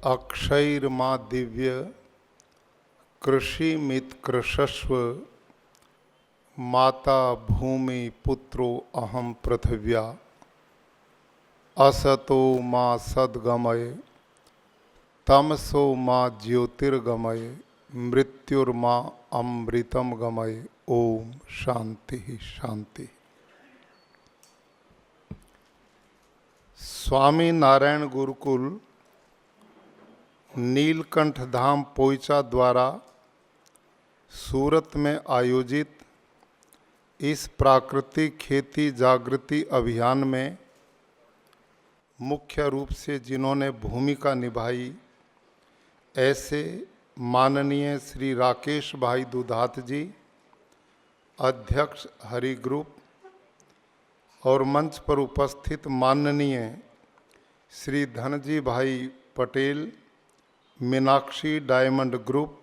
अक्षैर्मा दिव्य कृषिमित कृषस्व माता भूमि पुत्रो अहम पृथिव्या असतो मा सद्गमय तमसो मा ज्योतिर्गमय मृत्युर्मा अमृतम गमय। ओम शांति शांति। स्वामी नारायण गुरुकुल नीलकंठ धाम पोईचा द्वारा सूरत में आयोजित इस प्राकृतिक खेती जागृति अभियान में मुख्य रूप से जिन्होंने भूमिका निभाई, ऐसे माननीय श्री राकेश भाई दुधात जी, अध्यक्ष हरि ग्रुप, और मंच पर उपस्थित माननीय श्री धनजी भाई पटेल, मीनाक्षी डायमंड ग्रुप,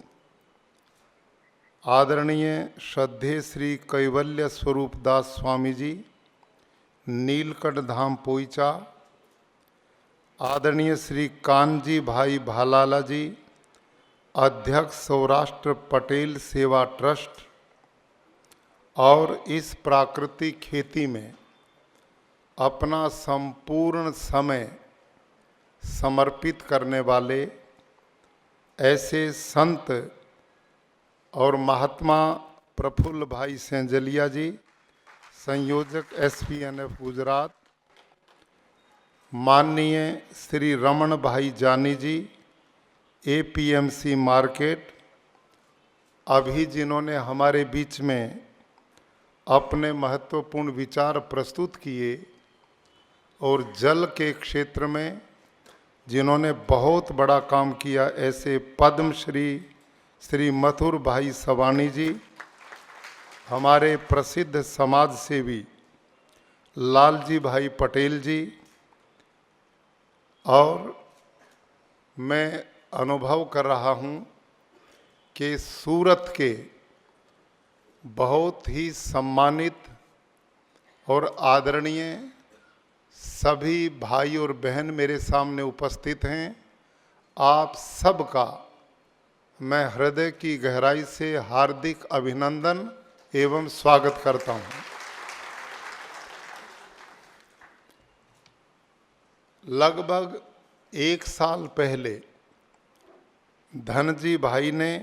आदरणीय श्रद्धेय श्री कैवल्य स्वरूप दास स्वामी जी, नीलकंठ धाम पोईचा, आदरणीय श्री कानजी भाई भालाला जी, अध्यक्ष सौराष्ट्र पटेल सेवा ट्रस्ट, और इस प्राकृतिक खेती में अपना संपूर्ण समय समर्पित करने वाले ऐसे संत और महात्मा प्रफुल्ल भाई सेंजलिया जी, संयोजक SPNF गुजरात, माननीय श्री रमन भाई जानी जी, APMC मार्केट, अभी जिन्होंने हमारे बीच में अपने महत्वपूर्ण विचार प्रस्तुत किए, और जल के क्षेत्र में जिन्होंने बहुत बड़ा काम किया, ऐसे पद्मश्री श्री मथुर भाई सवानी जी, हमारे प्रसिद्ध समाज सेवी लालजी भाई पटेल जी, और मैं अनुभव कर रहा हूं कि सूरत के बहुत ही सम्मानित और आदरणीय सभी भाई और बहन मेरे सामने उपस्थित हैं। आप सबका मैं हृदय की गहराई से हार्दिक अभिनंदन एवं स्वागत करता हूं। लगभग 1 साल पहले धनजी भाई ने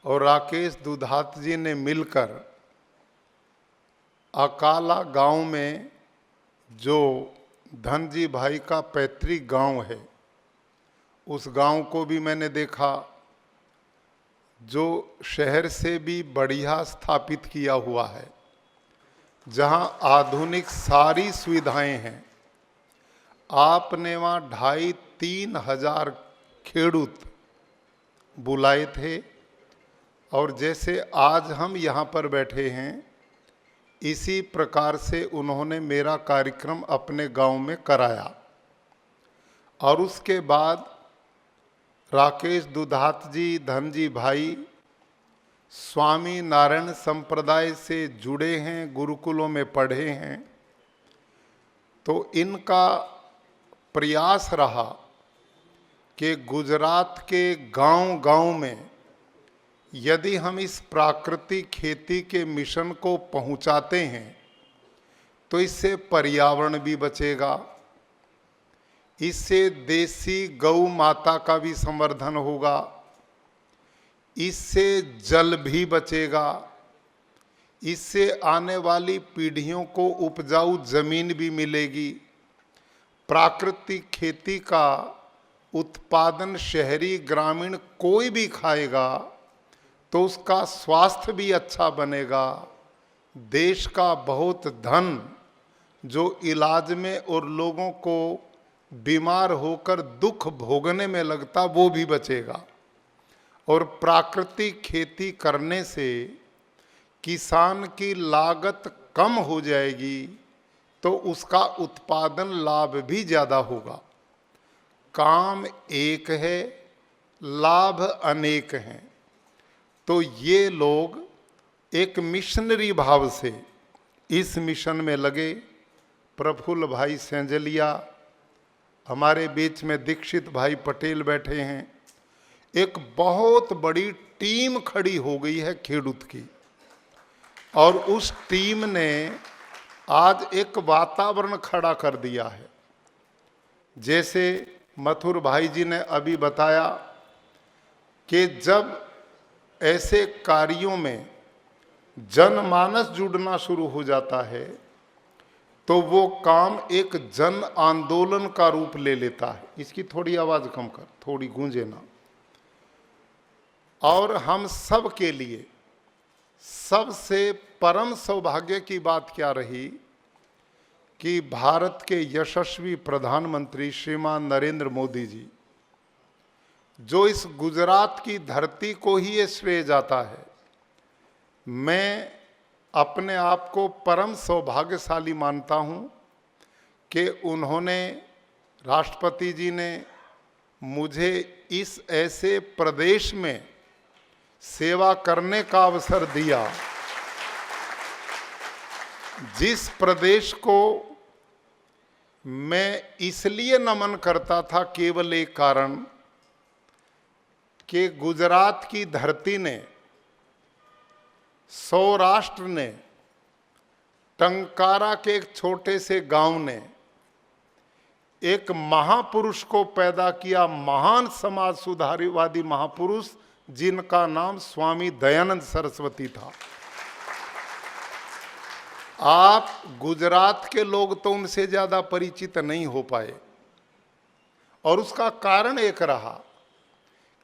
और राकेश दुधात जी ने मिलकर अकाला गांव में, जो धनजी भाई का पैतृक गांव है, उस गांव को भी मैंने देखा, जो शहर से भी बढ़िया स्थापित किया हुआ है, जहां आधुनिक सारी सुविधाएं हैं। आपने वहाँ 2,500-3 हजार खेडूत बुलाए थे, और जैसे आज हम यहाँ पर बैठे हैं, इसी प्रकार से उन्होंने मेरा कार्यक्रम अपने गांव में कराया। और उसके बाद राकेश दुधात जी, धनजी भाई स्वामी नारायण संप्रदाय से जुड़े हैं, गुरुकुलों में पढ़े हैं, तो इनका प्रयास रहा कि गुजरात के गांव-गांव में यदि हम इस प्राकृतिक खेती के मिशन को पहुंचाते हैं तो इससे पर्यावरण भी बचेगा, इससे देसी गौ माता का भी संवर्धन होगा, इससे जल भी बचेगा, इससे आने वाली पीढ़ियों को उपजाऊ जमीन भी मिलेगी। प्राकृतिक खेती का उत्पादन शहरी ग्रामीण कोई भी खाएगा तो उसका स्वास्थ्य भी अच्छा बनेगा। देश का बहुत धन जो इलाज में और लोगों को बीमार होकर दुख भोगने में लगता, वो भी बचेगा। और प्राकृतिक खेती करने से किसान की लागत कम हो जाएगी, तो उसका उत्पादन लाभ भी ज़्यादा होगा। काम एक है, लाभ अनेक हैं। तो ये लोग एक मिशनरी भाव से इस मिशन में लगे। प्रफुल्ल भाई सेंजलिया, हमारे बीच में दीक्षित भाई पटेल बैठे हैं। एक बहुत बड़ी टीम खड़ी हो गई है खेडूत की, और उस टीम ने आज एक वातावरण खड़ा कर दिया है। जैसे मथुर भाई जी ने अभी बताया कि जब ऐसे कार्यों में जनमानस जुड़ना शुरू हो जाता है तो वो काम एक जन आंदोलन का रूप ले लेता है। इसकी थोड़ी आवाज कम कर, थोड़ी गूंजे ना। और हम सब के लिए सबसे परम सौभाग्य की बात क्या रही कि भारत के यशस्वी प्रधानमंत्री श्रीमान नरेंद्र मोदी जी, जो इस गुजरात की धरती को ही ये श्रेय जाता है, मैं अपने आप को परम सौभाग्यशाली मानता हूं कि उन्होंने, राष्ट्रपति जी ने मुझे इस ऐसे प्रदेश में सेवा करने का अवसर दिया जिस प्रदेश को मैं इसलिए नमन करता था केवल एक कारण कि गुजरात की धरती ने, सौराष्ट्र ने, टंकारा के एक छोटे से गांव ने एक महापुरुष को पैदा किया, महान समाज सुधारवादी महापुरुष जिनका नाम स्वामी दयानंद सरस्वती था। आप गुजरात के लोग तो उनसे ज्यादा परिचित नहीं हो पाए, और उसका कारण एक रहा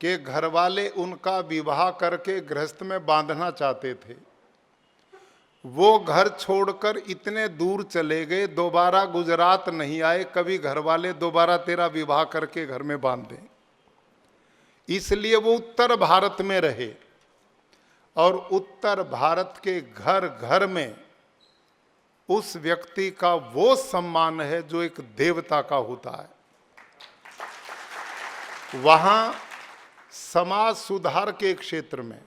कि घरवाले उनका विवाह करके गृहस्थ में बांधना चाहते थे। वो घर छोड़कर इतने दूर चले गए, दोबारा गुजरात नहीं आए, कभी घरवाले दोबारा तेरा विवाह करके घर में बांध दें। इसलिए वो उत्तर भारत में रहे, और उत्तर भारत के घर घर में उस व्यक्ति का वो सम्मान है जो एक देवता का होता है। वहां समाज सुधार के क्षेत्र में,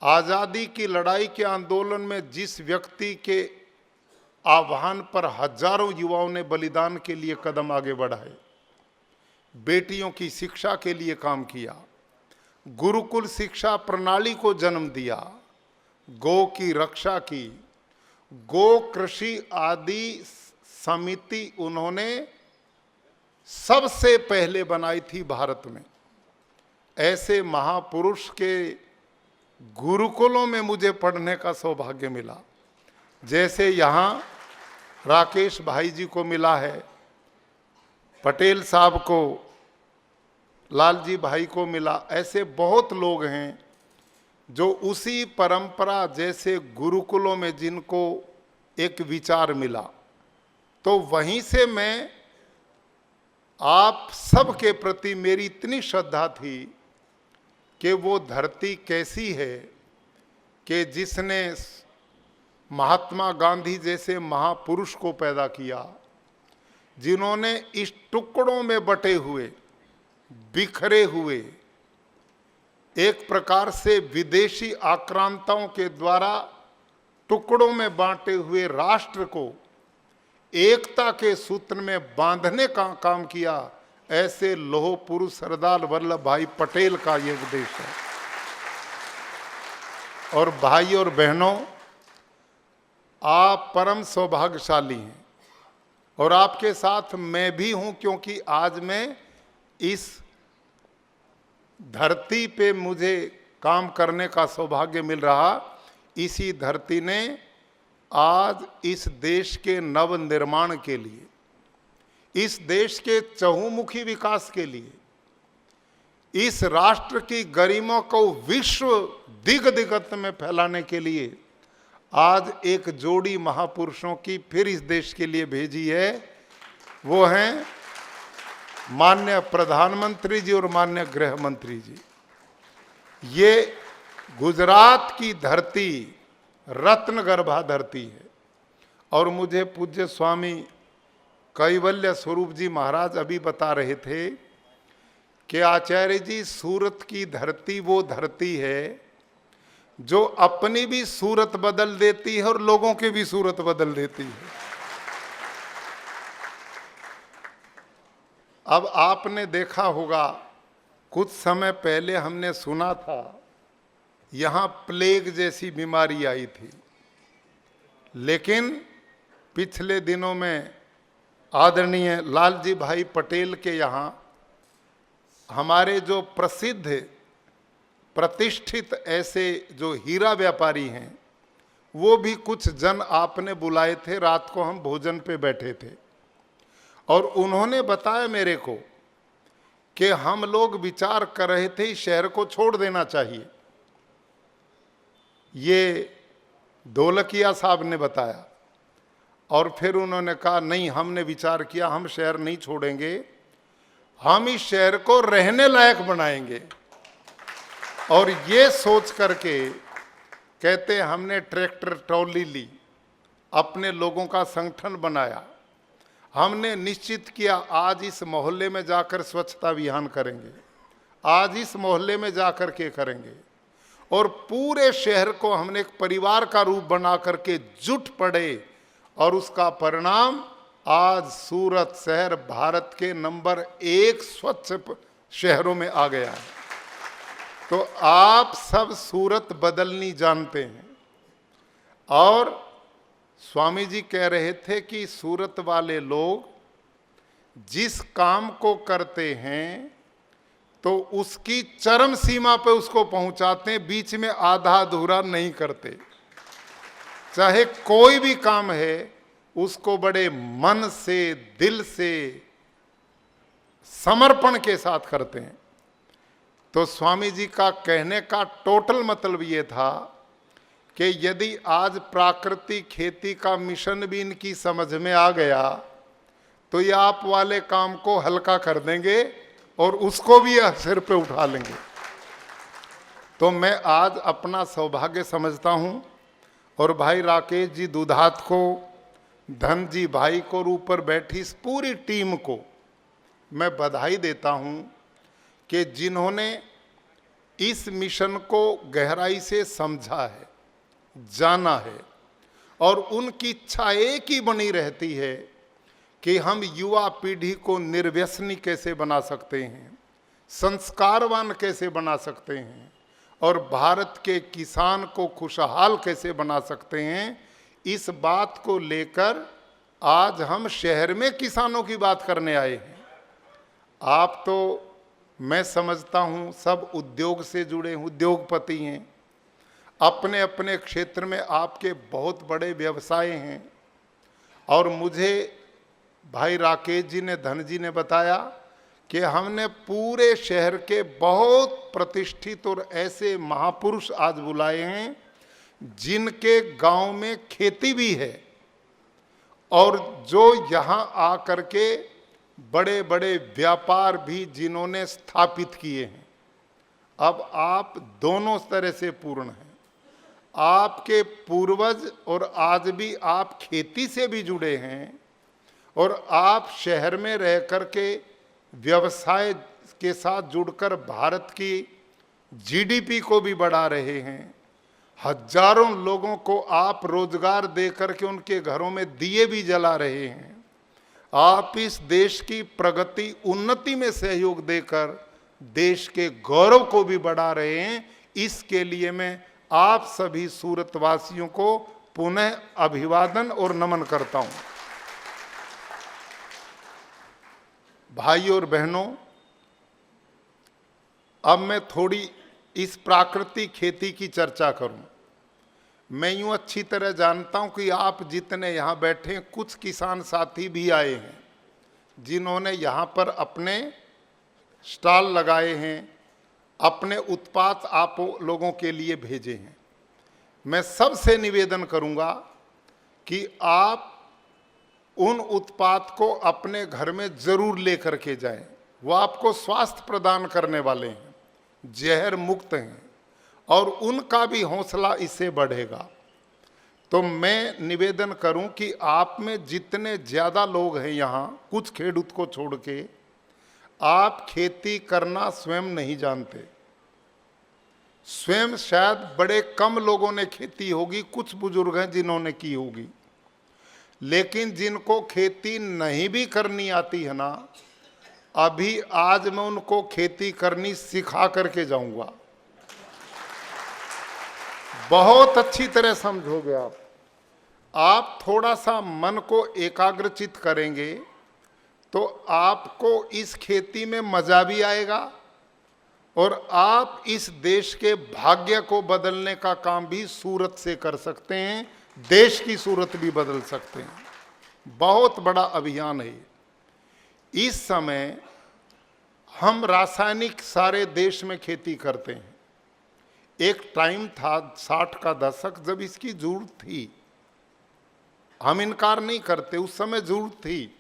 आजादी की लड़ाई के आंदोलन में जिस व्यक्ति के आह्वान पर हजारों युवाओं ने बलिदान के लिए कदम आगे बढ़ाए, बेटियों की शिक्षा के लिए काम किया, गुरुकुल शिक्षा प्रणाली को जन्म दिया, गौ की रक्षा की, गो कृषि आदि समिति उन्होंने सबसे पहले बनाई थी भारत में। ऐसे महापुरुष के गुरुकुलों में मुझे पढ़ने का सौभाग्य मिला। जैसे यहाँ राकेश भाई जी को मिला है, पटेल साहब को, लालजी भाई को मिला, ऐसे बहुत लोग हैं जो उसी परंपरा जैसे गुरुकुलों में जिनको एक विचार मिला। तो वहीं से मैं, आप सबके प्रति मेरी इतनी श्रद्धा थी कि वो धरती कैसी है कि जिसने महात्मा गांधी जैसे महापुरुष को पैदा किया, जिन्होंने इस टुकड़ों में बटे हुए, बिखरे हुए, एक प्रकार से विदेशी आक्रांताओं के द्वारा टुकड़ों में बांटे हुए राष्ट्र को एकता के सूत्र में बांधने का काम किया। ऐसे लौह पुरुष सरदार वल्लभ भाई पटेल का ये उपदेश है। और भाई और बहनों, आप परम सौभाग्यशाली हैं, और आपके साथ मैं भी हूं, क्योंकि आज मैं इस धरती पे मुझे काम करने का सौभाग्य मिल रहा। इसी धरती ने आज इस देश के नव निर्माण के लिए, इस देश के चहुमुखी विकास के लिए, इस राष्ट्र की गरिमा को विश्व दिग दिगंत में फैलाने के लिए आज एक जोड़ी महापुरुषों की फिर इस देश के लिए भेजी है। वो हैं माननीय प्रधानमंत्री जी और माननीय गृह मंत्री जी। ये गुजरात की धरती रत्न गर्भा धरती है, और मुझे पूज्य स्वामी कैवल्य स्वरूप जी महाराज अभी बता रहे थे कि आचार्य जी, सूरत की धरती वो धरती है जो अपनी भी सूरत बदल देती है और लोगों की भी सूरत बदल देती है। अब आपने देखा होगा, कुछ समय पहले हमने सुना था यहाँ प्लेग जैसी बीमारी आई थी, लेकिन पिछले दिनों में आदरणीय लालजी भाई पटेल के यहाँ हमारे जो प्रसिद्ध प्रतिष्ठित ऐसे जो हीरा व्यापारी हैं, वो भी कुछ जन आपने बुलाए थे। रात को हम भोजन पे बैठे थे और उन्होंने बताया मेरे को कि हम लोग विचार कर रहे थे इस शहर को छोड़ देना चाहिए। ये ढोलकिया साहब ने बताया और फिर उन्होंने कहा नहीं, हमने विचार किया हम शहर नहीं छोड़ेंगे, हम इस शहर को रहने लायक बनाएंगे। और ये सोच करके कहते हमने ट्रैक्टर ट्रॉली ली, अपने लोगों का संगठन बनाया, हमने निश्चित किया आज इस मोहल्ले में जाकर स्वच्छता अभियान करेंगे, आज इस मोहल्ले में जाकर के करेंगे, और पूरे शहर को हमने एक परिवार का रूप बना करके जुट पड़े। और उसका परिणाम आज सूरत शहर भारत के नंबर 1 स्वच्छ शहरों में आ गया है। तो आप सब सूरत बदलनी जानते हैं। और स्वामी जी कह रहे थे कि सूरत वाले लोग जिस काम को करते हैं तो उसकी चरम सीमा पे उसको पहुंचाते हैं, बीच में आधा अधूरा नहीं करते। चाहे कोई भी काम है उसको बड़े मन से, दिल से, समर्पण के साथ करते हैं। तो स्वामी जी का कहने का टोटल मतलब ये था कि यदि आज प्राकृतिक खेती का मिशन भी इनकी समझ में आ गया तो ये आप वाले काम को हल्का कर देंगे और उसको भी सिर पे उठा लेंगे। तो मैं आज अपना सौभाग्य समझता हूँ और भाई राकेश जी दुधात को, धन जी भाई को, ऊपर बैठी इस पूरी टीम को मैं बधाई देता हूँ कि जिन्होंने इस मिशन को गहराई से समझा है, जाना है, और उनकी इच्छा एक ही बनी रहती है कि हम युवा पीढ़ी को निर्व्यसनी कैसे बना सकते हैं, संस्कारवान कैसे बना सकते हैं, और भारत के किसान को खुशहाल कैसे बना सकते हैं। इस बात को लेकर आज हम शहर में किसानों की बात करने आए हैं। आप तो मैं समझता हूँ सब उद्योग से जुड़े उद्योगपति हैं, अपने अपने क्षेत्र में आपके बहुत बड़े व्यवसाय हैं। और मुझे भाई राकेश जी ने, धन जी ने बताया कि हमने पूरे शहर के बहुत प्रतिष्ठित और ऐसे महापुरुष आज बुलाए हैं जिनके गांव में खेती भी है और जो यहाँ आकर के बड़े बड़े व्यापार भी जिन्होंने स्थापित किए हैं। अब आप दोनों तरह से पूर्ण हैं। आपके पूर्वज और आज भी आप खेती से भी जुड़े हैं और आप शहर में रह कर के व्यवसाय के साथ जुड़कर भारत की जीडीपी को भी बढ़ा रहे हैं। हजारों लोगों को आप रोजगार दे करके उनके घरों में दिए भी जला रहे हैं। आप इस देश की प्रगति, उन्नति में सहयोग देकर देश के गौरव को भी बढ़ा रहे हैं। इसके लिए मैं आप सभी सूरतवासियों को पुनः अभिवादन और नमन करता हूं। भाई और बहनों, अब मैं थोड़ी इस प्राकृतिक खेती की चर्चा करूं। मैं यूं अच्छी तरह जानता हूं कि आप जितने यहाँ बैठे हैं, कुछ किसान साथी भी आए हैं जिन्होंने यहाँ पर अपने स्टॉल लगाए हैं, अपने उत्पाद आप लोगों के लिए भेजे हैं। मैं सबसे निवेदन करूंगा कि आप उन उत्पाद को अपने घर में जरूर लेकर के जाएं। वो आपको स्वास्थ्य प्रदान करने वाले हैं, जहर मुक्त हैं और उनका भी हौसला इससे बढ़ेगा। तो मैं निवेदन करूं कि आप में जितने ज़्यादा लोग हैं यहाँ, कुछ खेडूत को छोड़ के, आप खेती करना स्वयं नहीं जानते। स्वयं शायद बड़े कम लोगों ने खेती होगी, कुछ बुजुर्ग हैं जिन्होंने की होगी, लेकिन जिनको खेती नहीं भी करनी आती है ना, अभी आज मैं उनको खेती करनी सिखा करके जाऊंगा। बहुत अच्छी तरह समझोगे आप थोड़ा सा मन को एकाग्रचित करेंगे तो आपको इस खेती में मजा भी आएगा और आप इस देश के भाग्य को बदलने का काम भी सूरत से कर सकते हैं, देश की सूरत भी बदल सकते हैं। बहुत बड़ा अभियान है। इस समय हम रासायनिक सारे देश में खेती करते हैं। एक टाइम था 60 का दशक जब इसकी जरूरत थी, हम इनकार नहीं करते, उस समय जरूरत थी।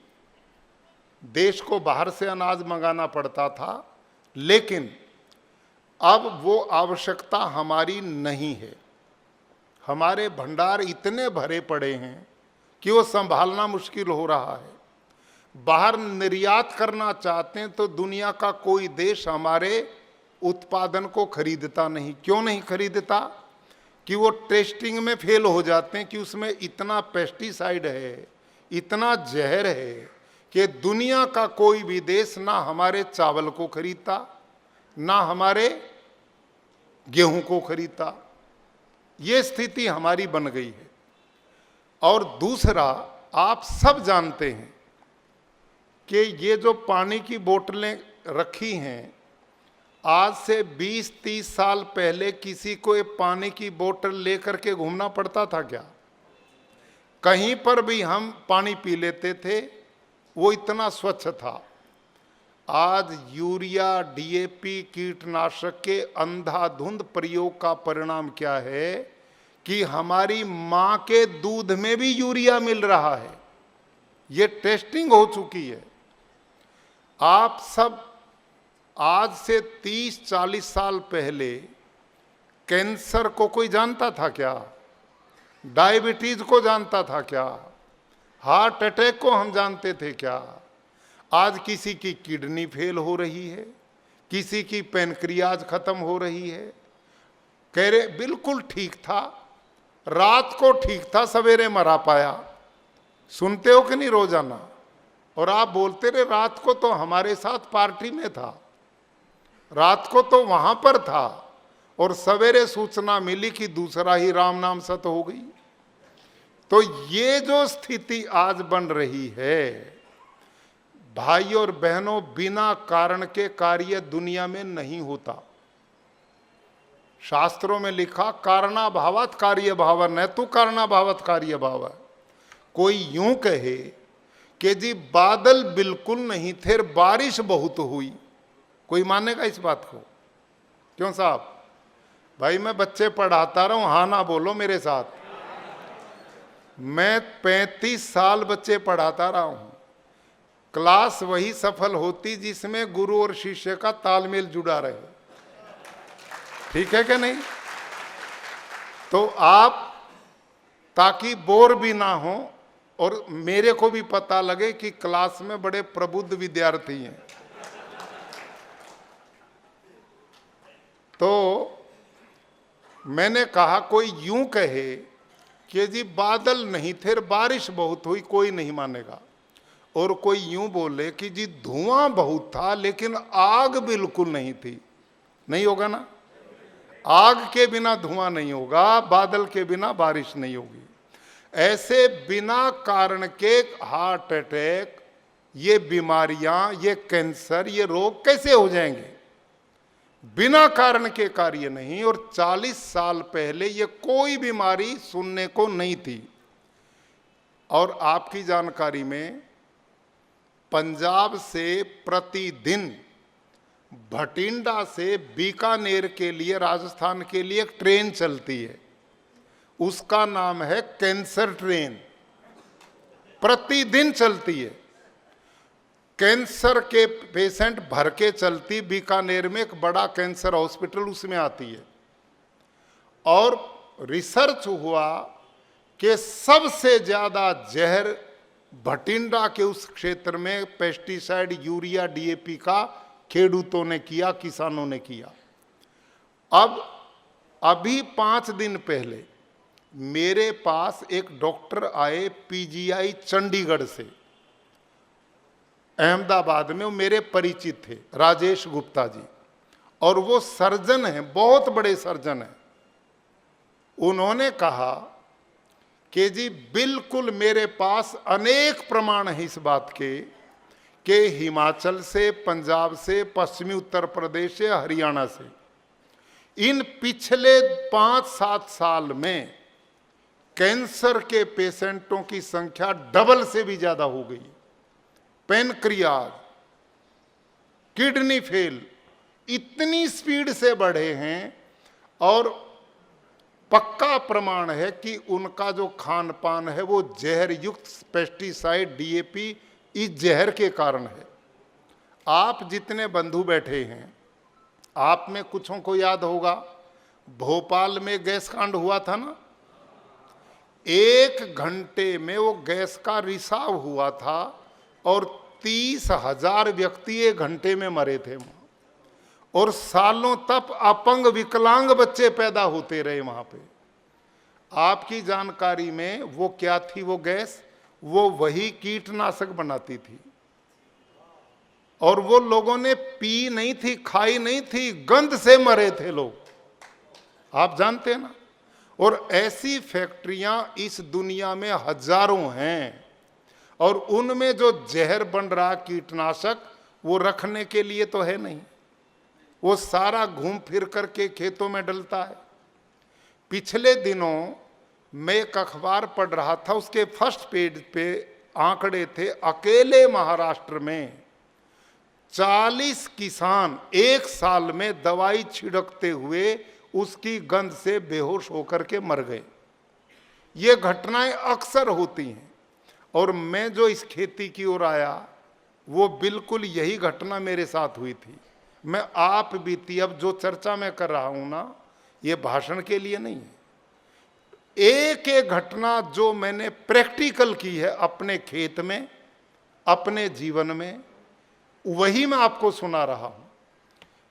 देश को बाहर से अनाज मंगाना पड़ता था, लेकिन अब वो आवश्यकता हमारी नहीं है। हमारे भंडार इतने भरे पड़े हैं कि वो संभालना मुश्किल हो रहा है। बाहर निर्यात करना चाहते हैं तो दुनिया का कोई देश हमारे उत्पादन को खरीदता नहीं। क्यों नहीं खरीदता? कि वो टेस्टिंग में फेल हो जाते हैं कि उसमें इतना पेस्टिसाइड है, इतना जहर है कि दुनिया का कोई भी देश ना हमारे चावल को खरीदता, ना हमारे गेहूं को खरीदता। ये स्थिति हमारी बन गई है। और दूसरा, आप सब जानते हैं कि ये जो पानी की बोतलें रखी हैं, आज से 20-30 साल पहले किसी को ये पानी की बोतल लेकर के घूमना पड़ता था क्या? कहीं पर भी हम पानी पी लेते थे, वो इतना स्वच्छ था। आज यूरिया, डीएपी, कीटनाशक के अंधाधुंध प्रयोग का परिणाम क्या है कि हमारी मां के दूध में भी यूरिया मिल रहा है। ये टेस्टिंग हो चुकी है। आप सब आज से 30-40 साल पहले कैंसर को कोई जानता था क्या? डायबिटीज को जानता था क्या? हार्ट अटैक को हम जानते थे क्या? आज किसी की किडनी फेल हो रही है, किसी की पैनक्रियाज खत्म हो रही है। कह रहे बिल्कुल ठीक था, रात को ठीक था, सवेरे मरा पाया। सुनते हो कि नहीं रोजाना? और आप बोलते रहे रात को तो हमारे साथ पार्टी में था, रात को तो वहां पर था, और सवेरे सूचना मिली कि दूसरा ही राम नाम सत हो गई। तो ये जो स्थिति आज बन रही है, भाई और बहनों, बिना कारण के कार्य दुनिया में नहीं होता। शास्त्रों में लिखा कारणाभावात् कार्य भाव, न तो कारणाभावात् कार्य भाव। कोई यूं कहे कि जी बादल बिल्कुल नहीं थे, बारिश बहुत हुई, कोई मानेगा इस बात को? क्यों साहब? भाई मैं बच्चे पढ़ाता रहा हूं, हाँ ना बोलो मेरे साथ। मैं 35 साल बच्चे पढ़ाता रहा हूं। क्लास वही सफल होती जिसमें गुरु और शिष्य का तालमेल जुड़ा रहे। ठीक है कि नहीं? तो आप ताकि बोर भी ना हो और मेरे को भी पता लगे कि क्लास में बड़े प्रबुद्ध विद्यार्थी हैं। तो मैंने कहा कोई यूं कहे कि जी बादल नहीं थे, बारिश बहुत हुई, कोई नहीं मानेगा। और कोई यूं बोले कि जी धुआं बहुत था लेकिन आग बिल्कुल नहीं थी, नहीं होगा ना? आग के बिना धुआं नहीं होगा, बादल के बिना बारिश नहीं होगी। ऐसे बिना कारण के हार्ट अटैक, ये बीमारियां, ये कैंसर, ये रोग कैसे हो जाएंगे? बिना कारण के कार्य नहीं। और 40 साल पहले ये कोई बीमारी सुनने को नहीं थी। और आपकी जानकारी में पंजाब से प्रतिदिन भटिंडा से बीकानेर के लिए, राजस्थान के लिए एक ट्रेन चलती है, उसका नाम है कैंसर ट्रेन। प्रतिदिन चलती है। कैंसर के पेशेंट भर के चलती। बीकानेर में एक बड़ा कैंसर हॉस्पिटल, उसमें आती है। और रिसर्च हुआ कि सबसे ज्यादा जहर भटिंडा के उस क्षेत्र में पेस्टिसाइड, यूरिया, डीएपी का खेडूतों ने किया, किसानों ने किया। अब अभी 5 दिन पहले मेरे पास एक डॉक्टर आए पीजीआई चंडीगढ़ से। अहमदाबाद में, वो मेरे परिचित थे, राजेश गुप्ता जी, और वो सर्जन हैं, बहुत बड़े सर्जन हैं। उन्होंने कहा कि जी बिल्कुल मेरे पास अनेक प्रमाण हैं इस बात के कि हिमाचल से, पंजाब से, पश्चिमी उत्तर प्रदेश से, हरियाणा से इन पिछले 5-7 साल में कैंसर के पेशेंटों की संख्या डबल से भी ज्यादा हो गई। पेनक्रियाज, किडनी फेल इतनी स्पीड से बढ़े हैं, और पक्का प्रमाण है कि उनका जो खान पान है वो जहर युक्त पेस्टिसाइड, डीएपी, इस जहर के कारण है। आप जितने बंधु बैठे हैं, आप में कुछों को याद होगा भोपाल में गैस कांड हुआ था ना, 1 घंटे में वो गैस का रिसाव हुआ था और 30,000 व्यक्ति 1 घंटे में मरे थे वहां, और सालों तक अपंग विकलांग बच्चे पैदा होते रहे वहां पे। आपकी जानकारी में वो क्या थी वो गैस? वो वही कीटनाशक बनाती थी, और वो लोगों ने पी नहीं थी, खाई नहीं थी, गंध से मरे थे लोग, आप जानते हैं ना। और ऐसी फैक्ट्रियां इस दुनिया में हजारों हैं, और उनमें जो जहर बन रहा कीटनाशक वो रखने के लिए तो है नहीं, वो सारा घूम फिर करके खेतों में डलता है। पिछले दिनों मैं एक अखबार पढ़ रहा था, उसके फर्स्ट पेज पे आंकड़े थे, अकेले महाराष्ट्र में 40 किसान 1 साल में दवाई छिड़कते हुए उसकी गंध से बेहोश होकर के मर गए। ये घटनाएं अक्सर होती हैं, और मैं जो इस खेती की ओर आया वो बिल्कुल यही घटना मेरे साथ हुई थी। मैं आप बीती, अब जो चर्चा मैं कर रहा हूं ना, ये भाषण के लिए नहीं है, एक एक घटना जो मैंने प्रैक्टिकल की है अपने खेत में, अपने जीवन में, वही मैं आपको सुना रहा हूं।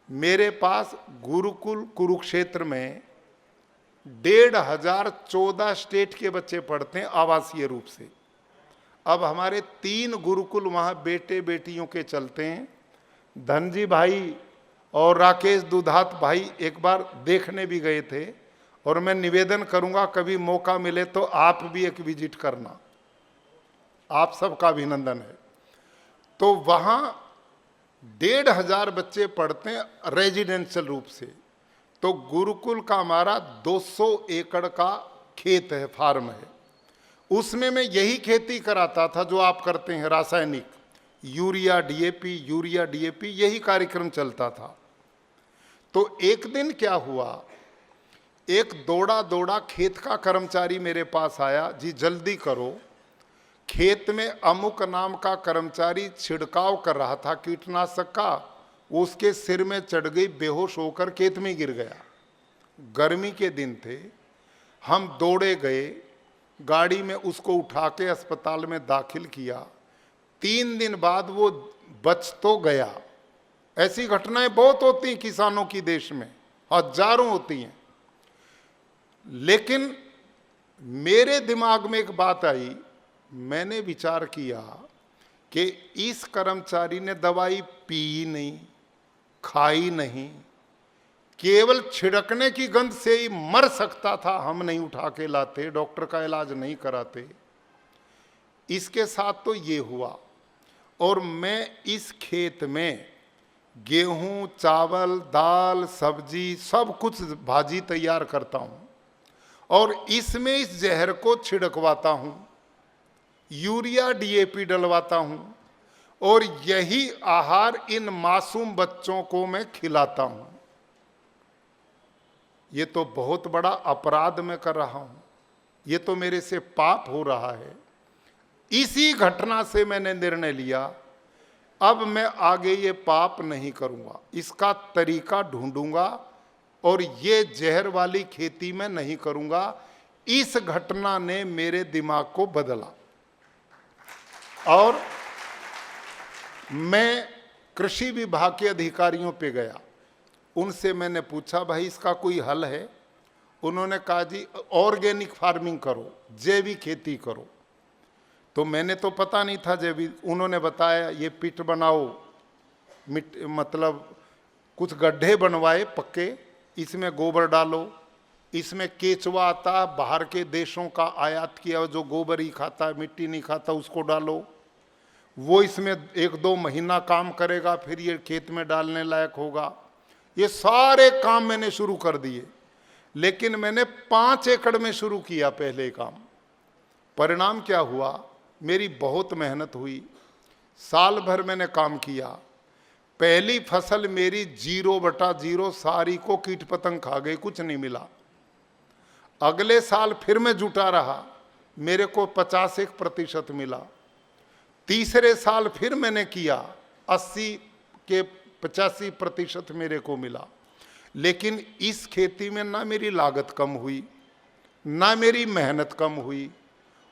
मेरे पास गुरुकुल कुरुक्षेत्र में 1,500 14 स्टेट के बच्चे पढ़ते हैं आवासीय रूप से। अब हमारे 3 गुरुकुल वहां बेटे बेटियों के चलते हैं। धनजी भाई और राकेश दुधात भाई एक बार देखने भी गए थे, और मैं निवेदन करूंगा कभी मौका मिले तो आप भी एक विजिट करना, आप सबका अभिनंदन है। तो वहां 1,500 बच्चे पढ़ते हैं रेजिडेंशियल रूप से। तो गुरुकुल का हमारा 200 एकड़ का खेत है, फार्म है, उसमें मैं यही खेती कराता था जो आप करते हैं, रासायनिक यूरिया डीएपी यही कार्यक्रम चलता था। तो एक दिन क्या हुआ, एक दौड़ा दौड़ा खेत का कर्मचारी मेरे पास आया, जी जल्दी करो, खेत में अमुक नाम का कर्मचारी छिड़काव कर रहा था कीटनाशक का, वो उसके सिर में चढ़ गई, बेहोश होकर खेत में गिर गया। गर्मी के दिन थे, हम दौड़े गए, गाड़ी में उसको उठा के अस्पताल में दाखिल किया। 3 दिन बाद वो बच तो गया। ऐसी घटनाएं बहुत होती हैं किसानों की देश में, हजारों होती हैं। लेकिन मेरे दिमाग में एक बात आई, मैंने विचार किया कि इस कर्मचारी ने दवाई पी नहीं, खाई नहीं, केवल छिड़कने की गंध से ही मर सकता था, हम नहीं उठा के लाते, डॉक्टर का इलाज नहीं कराते। इसके साथ तो ये हुआ, और मैं इस खेत में गेहूं, चावल, दाल, सब्जी सब कुछ भाजी तैयार करता हूं, और इसमें इस जहर को छिड़कवाता हूं, यूरिया डीएपी डलवाता हूं, और यही आहार इन मासूम बच्चों को मैं खिलाता हूं। ये तो बहुत बड़ा अपराध मैं कर रहा हूं, ये तो मेरे से पाप हो रहा है। इसी घटना से मैंने निर्णय लिया, अब मैं आगे ये पाप नहीं करूंगा, इसका तरीका ढूंढूंगा, और ये जहर वाली खेती में नहीं करूंगा। इस घटना ने मेरे दिमाग को बदला, और मैं कृषि विभाग के अधिकारियों पे गया, उनसे मैंने पूछा भाई इसका कोई हल है? उन्होंने कहा जी ऑर्गेनिक फार्मिंग करो, जैविक खेती करो। तो मैंने तो पता नहीं था, जब उन्होंने बताया ये पिट बनाओ, मतलब कुछ गड्ढे बनवाए पक्के, इसमें गोबर डालो, इसमें केचुआ आता है बाहर के देशों का आयात किया जो गोबर ही खाता है, मिट्टी नहीं खाता, उसको डालो, वो इसमें 1-2 महीना काम करेगा, फिर ये खेत में डालने लायक होगा। ये सारे काम मैंने शुरू कर दिए, लेकिन मैंने 5 एकड़ में शुरू किया पहले काम। परिणाम क्या हुआ, मेरी बहुत मेहनत हुई, साल भर मैंने काम किया, पहली फसल मेरी 0/0, सारी को कीट पतंग खा गए, कुछ नहीं मिला। अगले साल फिर मैं जुटा रहा, मेरे को 51% मिला। तीसरे साल फिर मैंने किया, 80 के 85% मेरे को मिला। लेकिन इस खेती में ना मेरी लागत कम हुई, ना मेरी मेहनत कम हुई,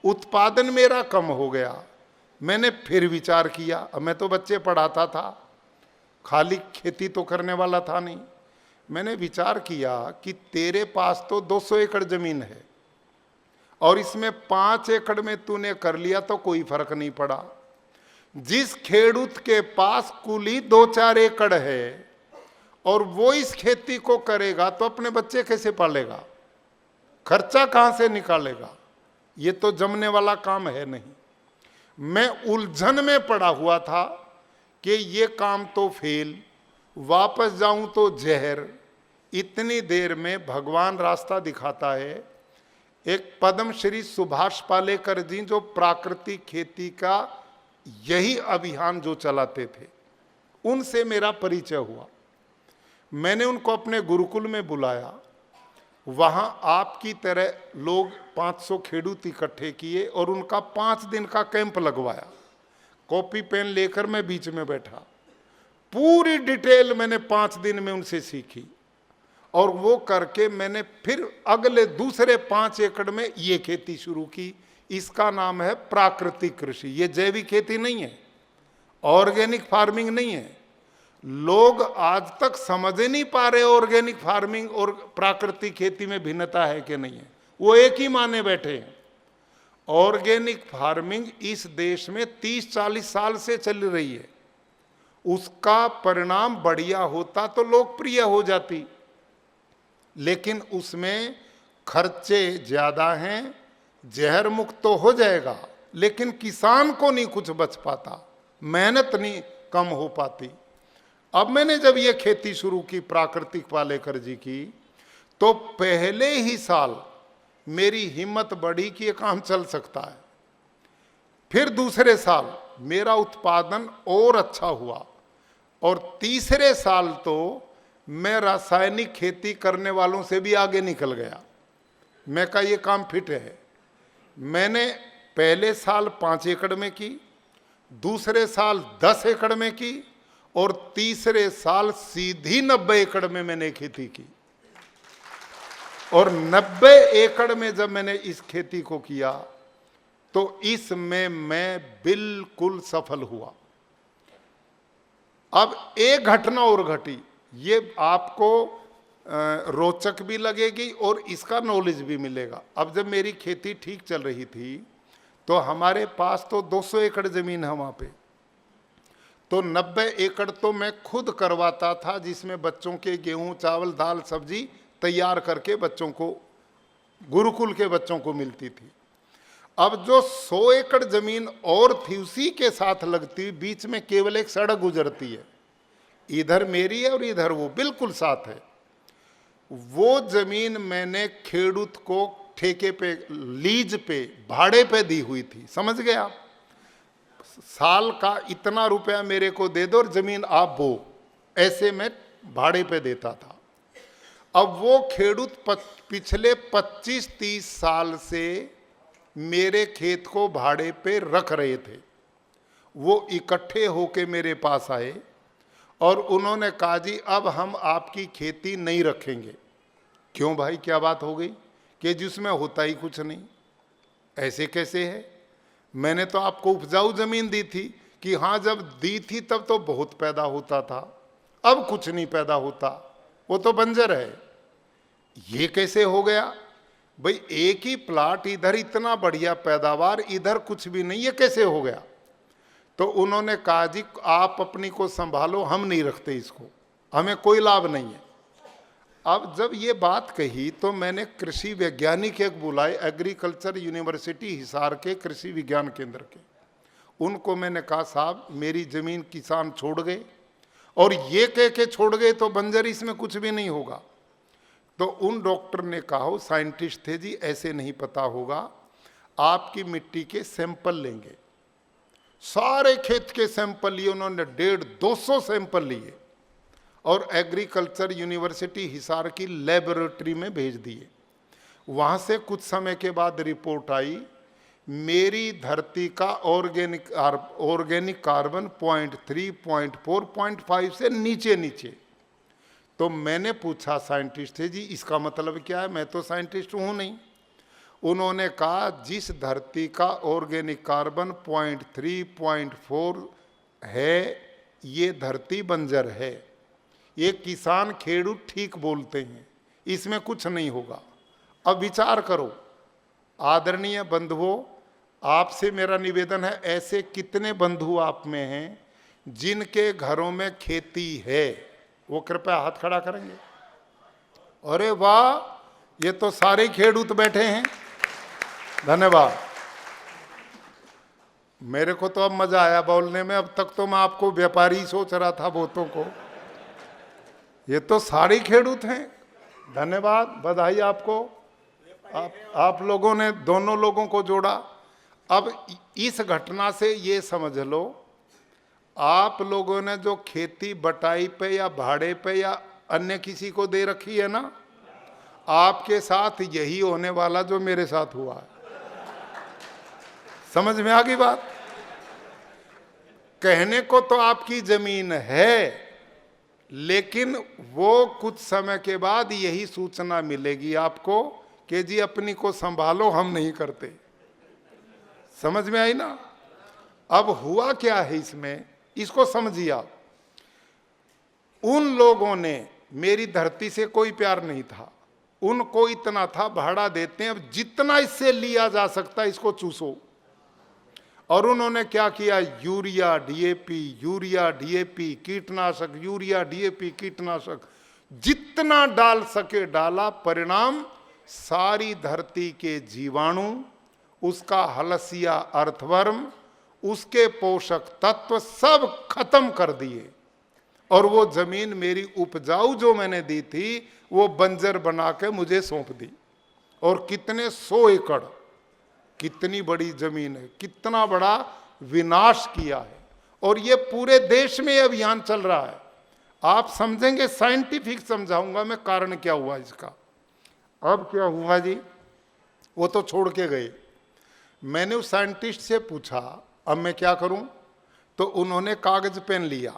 उत्पादन मेरा कम हो गया। मैंने फिर विचार किया, अब मैं तो बच्चे पढ़ाता था, खाली खेती तो करने वाला था नहीं। मैंने विचार किया कि तेरे पास तो 200 एकड़ जमीन है और इसमें 5 एकड़ में तूने कर लिया तो कोई फर्क नहीं पड़ा। जिस खेडूत के पास कुल ही 2-4 एकड़ है और वो इस खेती को करेगा तो अपने बच्चे कैसे पालेगा, खर्चा कहां से निकालेगा? ये तो जमने वाला काम है नहीं। मैं उलझन में पड़ा हुआ था कि ये काम तो फेल, वापस जाऊं तो जहर। इतनी देर में भगवान रास्ता दिखाता है। एक पद्मश्री सुभाष पालेकर जी जो प्राकृतिक खेती का यही अभियान जो चलाते थे, उनसे मेरा परिचय हुआ। मैंने उनको अपने गुरुकुल में बुलाया, वहां आपकी तरह लोग 500 खेडूत इकट्ठे किए और उनका 5 दिन का कैंप लगवाया। कॉपी पेन लेकर मैं बीच में बैठा, पूरी डिटेल मैंने 5 दिन में उनसे सीखी और वो करके मैंने फिर अगले दूसरे 5 एकड़ में ये खेती शुरू की। इसका नाम है प्राकृतिक कृषि। ये जैविक खेती नहीं है, ऑर्गेनिक फार्मिंग नहीं है। लोग आज तक समझ ही नहीं पा रहे ऑर्गेनिक फार्मिंग और प्राकृतिक खेती में भिन्नता है कि नहीं है। वो एक ही माने बैठे हैं। ऑर्गेनिक फार्मिंग इस देश में 30-40 साल से चल रही है। उसका परिणाम बढ़िया होता तो लोकप्रिय हो जाती, लेकिन उसमें खर्चे ज्यादा हैं। जहर मुक्त तो हो जाएगा, लेकिन किसान को नहीं कुछ बच पाता, मेहनत नहीं कम हो पाती। अब मैंने जब ये खेती शुरू की प्राकृतिक पालेकर जी की, तो पहले ही साल मेरी हिम्मत बढ़ी कि ये काम चल सकता है। फिर दूसरे साल मेरा उत्पादन और अच्छा हुआ और तीसरे साल तो मैं रासायनिक खेती करने वालों से भी आगे निकल गया। मैं कहा ये काम फिट है। मैंने पहले साल 5 एकड़ में की, दूसरे साल 10 एकड़ में की और तीसरे साल सीधी 90 एकड़ में मैंने खेती की। और 90 एकड़ में जब मैंने इस खेती को किया तो इसमें मैं बिल्कुल सफल हुआ। अब एक घटना और घटी, ये आपको रोचक भी लगेगी और इसका नॉलेज भी मिलेगा। अब जब मेरी खेती ठीक चल रही थी तो हमारे पास तो 200 एकड़ जमीन है वहाँ पे, तो 90 एकड़ तो मैं खुद करवाता था, जिसमें बच्चों के गेहूं चावल दाल सब्जी तैयार करके बच्चों को, गुरुकुल के बच्चों को मिलती थी। अब जो 100 एकड़ जमीन और थी उसी के साथ लगती, बीच में केवल एक सड़क गुजरती है, इधर मेरी है और इधर वो बिल्कुल साथ है। वो जमीन मैंने खेडूत को ठेके पे, लीज पे, भाड़े पे दी हुई थी। समझ गए आप? साल का इतना रुपया मेरे को दे दो और जमीन आप बो, ऐसे मैं भाड़े पे देता था। अब वो खेडूत पिछले 25-30 साल से मेरे खेत को भाड़े पे रख रहे थे। वो इकट्ठे होके मेरे पास आए और उन्होंने कहा जी अब हम आपकी खेती नहीं रखेंगे। क्यों भाई, क्या बात हो गई? कि जिसमें होता ही कुछ नहीं। ऐसे कैसे है? मैंने तो आपको उपजाऊ जमीन दी थी कि हाँ, जब दी थी तब तो बहुत पैदा होता था, अब कुछ नहीं पैदा होता, वो तो बंजर है। ये कैसे हो गया? भाई एक ही प्लाट, इधर इतना बढ़िया पैदावार, इधर कुछ भी नहीं, ये कैसे हो गया? तो उन्होंने कहा जी आप अपनी को संभालो, हम नहीं रखते इसको, हमें कोई लाभ नहीं है। अब जब ये बात कही तो मैंने कृषि वैज्ञानिक एक बुलाए, एग्रीकल्चर यूनिवर्सिटी हिसार के कृषि विज्ञान केंद्र के। उनको मैंने कहा साहब मेरी जमीन किसान छोड़ गए, और ये कह के छोड़ गए तो बंजर, इसमें कुछ भी नहीं होगा। तो उन डॉक्टर ने कहा, साइंटिस्ट थे जी, ऐसे नहीं पता होगा, आपकी मिट्टी के सैंपल लेंगे। सारे खेत के सैंपल लिए उन्होंने, 150-200 सैंपल लिए और एग्रीकल्चर यूनिवर्सिटी हिसार की लेबोरेटरी में भेज दिए। वहाँ से कुछ समय के बाद रिपोर्ट आई, मेरी धरती का ऑर्गेनिक कार्बन 0.3, 0.4, 0.5 से नीचे नीचे। तो मैंने पूछा साइंटिस्ट थे जी इसका मतलब क्या है? मैं तो साइंटिस्ट हूँ नहीं। उन्होंने कहा जिस धरती का ऑर्गेनिक कार्बन 0.3, 0.4 है, ये धरती बंजर है। ये किसान खेडूत ठीक बोलते हैं, इसमें कुछ नहीं होगा। अब विचार करो आदरणीय बंधुओं, आपसे मेरा निवेदन है, ऐसे कितने बंधु आप में हैं जिनके घरों में खेती है? वो कृपया हाथ खड़ा करेंगे। अरे वाह, ये तो सारे खेडूत बैठे हैं, धन्यवाद। मेरे को तो अब मजा आया बोलने में, अब तक तो मैं आपको व्यापारी सोच रहा था बहुतों को, ये तो सारे खेडूत हैं। धन्यवाद, बधाई आपको, आप लोगों ने दोनों लोगों को जोड़ा। अब इस घटना से ये समझ लो, आप लोगों ने जो खेती बटाई पे या भाड़े पे या अन्य किसी को दे रखी है ना, आपके साथ यही होने वाला जो मेरे साथ हुआ है। समझ में आ गई बात? कहने को तो आपकी जमीन है, लेकिन वो कुछ समय के बाद यही सूचना मिलेगी आपको कि जी अपनी को संभालो, हम नहीं करते। समझ में आई ना? अब हुआ क्या है इसमें, इसको समझिए आप। उन लोगों ने, मेरी धरती से कोई प्यार नहीं था, उनको इतना था भाड़ा देते हैं, अब जितना इससे लिया जा सकता है इसको चूसो। और उन्होंने क्या किया, यूरिया डीएपी कीटनाशक, यूरिया डीएपी कीटनाशक जितना डाल सके डाला। परिणाम सारी धरती के जीवाणु, उसका हलसिया अर्थवर्म, उसके पोषक तत्व सब खत्म कर दिए, और वो जमीन मेरी उपजाऊ जो मैंने दी थी वो बंजर बना के मुझे सौंप दी। और कितने 100 एकड़, कितनी बड़ी जमीन है, कितना बड़ा विनाश किया है। और ये पूरे देश में अभियान चल रहा है। आप समझेंगे, साइंटिफिक समझाऊंगा मैं कारण क्या हुआ इसका। अब क्या हुआ जी, वो तो छोड़ के गए। मैंने उस साइंटिस्ट से पूछा अब मैं क्या करूं? तो उन्होंने कागज पेन लिया,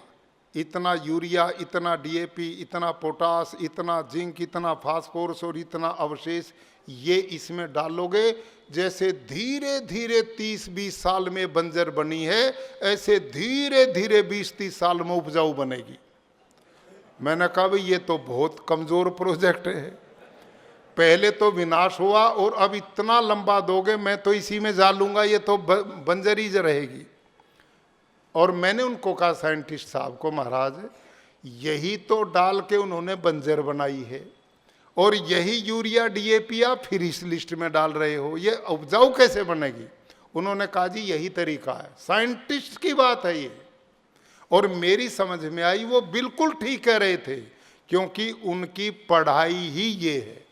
इतना यूरिया, इतना डीएपी, इतना पोटास, इतना जिंक, इतना फास्फोरस और इतना अवशेष, ये इसमें डालोगे, जैसे धीरे धीरे 30-20 साल में बंजर बनी है, ऐसे धीरे धीरे 20-30 साल में उपजाऊ बनेगी। मैंने कहा भाई ये तो बहुत कमजोर प्रोजेक्ट है, पहले तो विनाश हुआ और अब इतना लंबा दोगे, मैं तो इसी में जा लूंगा, ये तो बंजर ही रहेगी। और मैंने उनको कहा साइंटिस्ट साहब को, महाराज यही तो डाल के उन्होंने बंजर बनाई है, और यही यूरिया डीएपी आप फिर इस लिस्ट में डाल रहे हो, ये उपजाऊ कैसे बनेगी? उन्होंने कहा जी यही तरीका है। साइंटिस्ट की बात है ये, और मेरी समझ में आई वो बिल्कुल ठीक कह रहे थे, क्योंकि उनकी पढ़ाई ही ये है।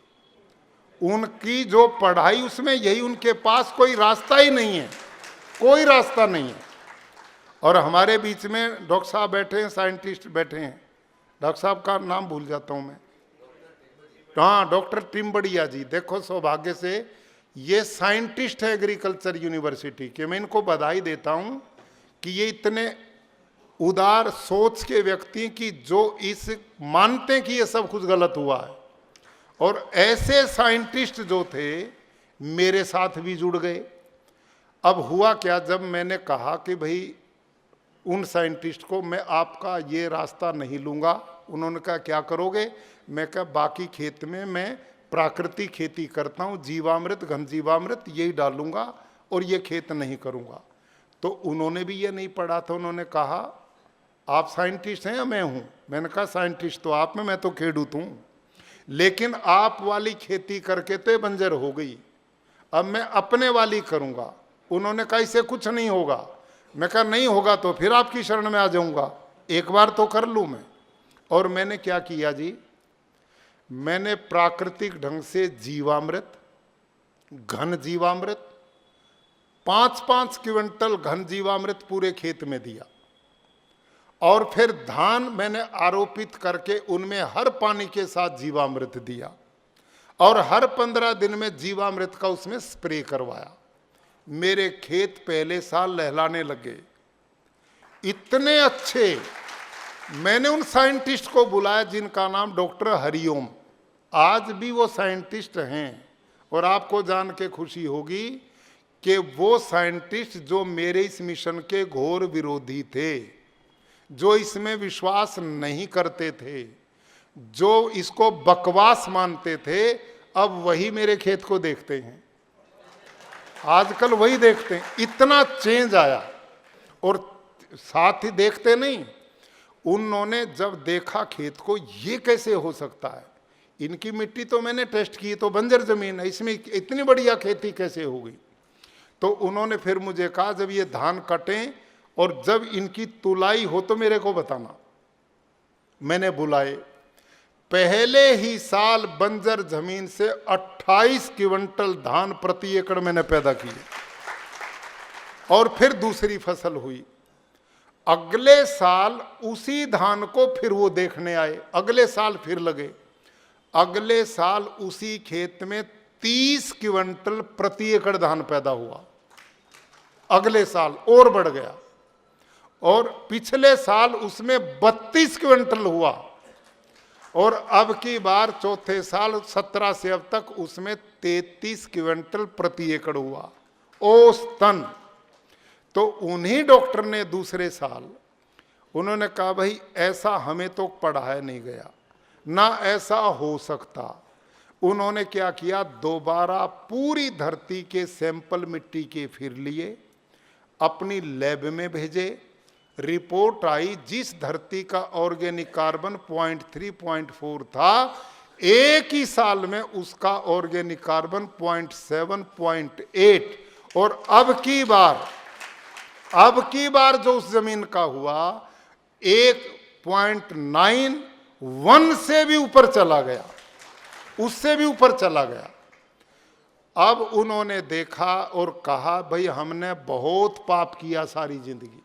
उनकी जो पढ़ाई उसमें यही, उनके पास कोई रास्ता ही नहीं है, कोई रास्ता नहीं है। और हमारे बीच में डॉक्टर साहब बैठे हैं, साइंटिस्ट बैठे हैं, डॉक्टर साहब का नाम भूल जाता हूं मैं, हाँ डॉक्टर टिम्बड़िया जी। देखो सौभाग्य से ये साइंटिस्ट है एग्रीकल्चर यूनिवर्सिटी के, मैं इनको बधाई देता हूं कि ये इतने उदार सोच के व्यक्ति की जो इस मानते हैं कि ये सब कुछ गलत हुआ है। और ऐसे साइंटिस्ट जो थे मेरे साथ भी जुड़ गए। अब हुआ क्या, जब मैंने कहा कि भाई उन साइंटिस्ट को मैं आपका ये रास्ता नहीं लूँगा, उन्होंने कहा क्या करोगे? मैं कहा बाकी खेत में मैं प्राकृतिक खेती करता हूं, जीवामृत घन जीवामृत यही डालूंगा और ये खेत नहीं करूंगा। तो उन्होंने भी ये नहीं पढ़ा था। उन्होंने कहा आप साइंटिस्ट हैं या मैं हूं? मैंने कहा साइंटिस्ट तो आप में, मैं तो खेडूत हूं, लेकिन आप वाली खेती करके तो बंजर हो गई, अब मैं अपने वाली करूंगा। उन्होंने कहा इससे कुछ नहीं होगा। मैं कहा नहीं होगा तो फिर आपकी शरण में आ जाऊंगा, एक बार तो कर लूं मैं। और मैंने क्या किया जी, मैंने प्राकृतिक ढंग से जीवामृत घन जीवामृत 5-5 क्विंटल घन जीवामृत पूरे खेत में दिया, और फिर धान मैंने आरोपित करके उनमें हर पानी के साथ जीवामृत दिया, और हर 15 दिन में जीवामृत का उसमें स्प्रे करवाया। मेरे खेत पहले साल लहलाने लगे, इतने अच्छे। मैंने उन साइंटिस्ट को बुलाया जिनका नाम डॉक्टर हरिओम, आज भी वो साइंटिस्ट हैं। और आपको जान के खुशी होगी कि वो साइंटिस्ट जो मेरे इस मिशन के घोर विरोधी थे, जो इसमें विश्वास नहीं करते थे, जो इसको बकवास मानते थे, अब वही मेरे खेत को देखते हैं। आजकल वही देखते हैं, इतना चेंज आया। और साथ ही देखते नहीं, उन्होंने जब देखा खेत को, ये कैसे हो सकता है, इनकी मिट्टी तो मैंने टेस्ट की तो बंजर जमीन है, इसमें इतनी बढ़िया खेती कैसे हो गई। तो उन्होंने फिर मुझे कहा जब ये धान कटें और जब इनकी तुलाई हो तो मेरे को बताना। मैंने बुलाए, पहले ही साल बंजर जमीन से 28 क्विंटल धान प्रति एकड़ मैंने पैदा किए, और फिर दूसरी फसल हुई। अगले साल उसी धान को फिर वो देखने आए, अगले साल फिर लगे। अगले साल उसी खेत में 30 क्विंटल प्रति एकड़ धान पैदा हुआ, अगले साल और बढ़ गया। और पिछले साल उसमें 32 क्विंटल हुआ, और अब की बार चौथे साल 17 से अब तक उसमें 33 क्विंटल प्रति एकड़ हुआ औसतन। तो उन्हीं डॉक्टर ने दूसरे साल उन्होंने कहा भाई ऐसा हमें तो पढ़ाया नहीं गया, ना ऐसा हो सकता। उन्होंने क्या किया, दोबारा पूरी धरती के सैंपल मिट्टी के फिर लिए, अपनी लैब में भेजे। रिपोर्ट आई, जिस धरती का ऑर्गेनिक कार्बन 0.3-0.4 था, एक ही साल में उसका ऑर्गेनिक कार्बन 0.7-0.8। और अब की बार जो उस जमीन का हुआ 1.91 से भी ऊपर चला गया, उससे भी ऊपर चला गया। अब उन्होंने देखा और कहा भाई हमने बहुत पाप किया सारी जिंदगी,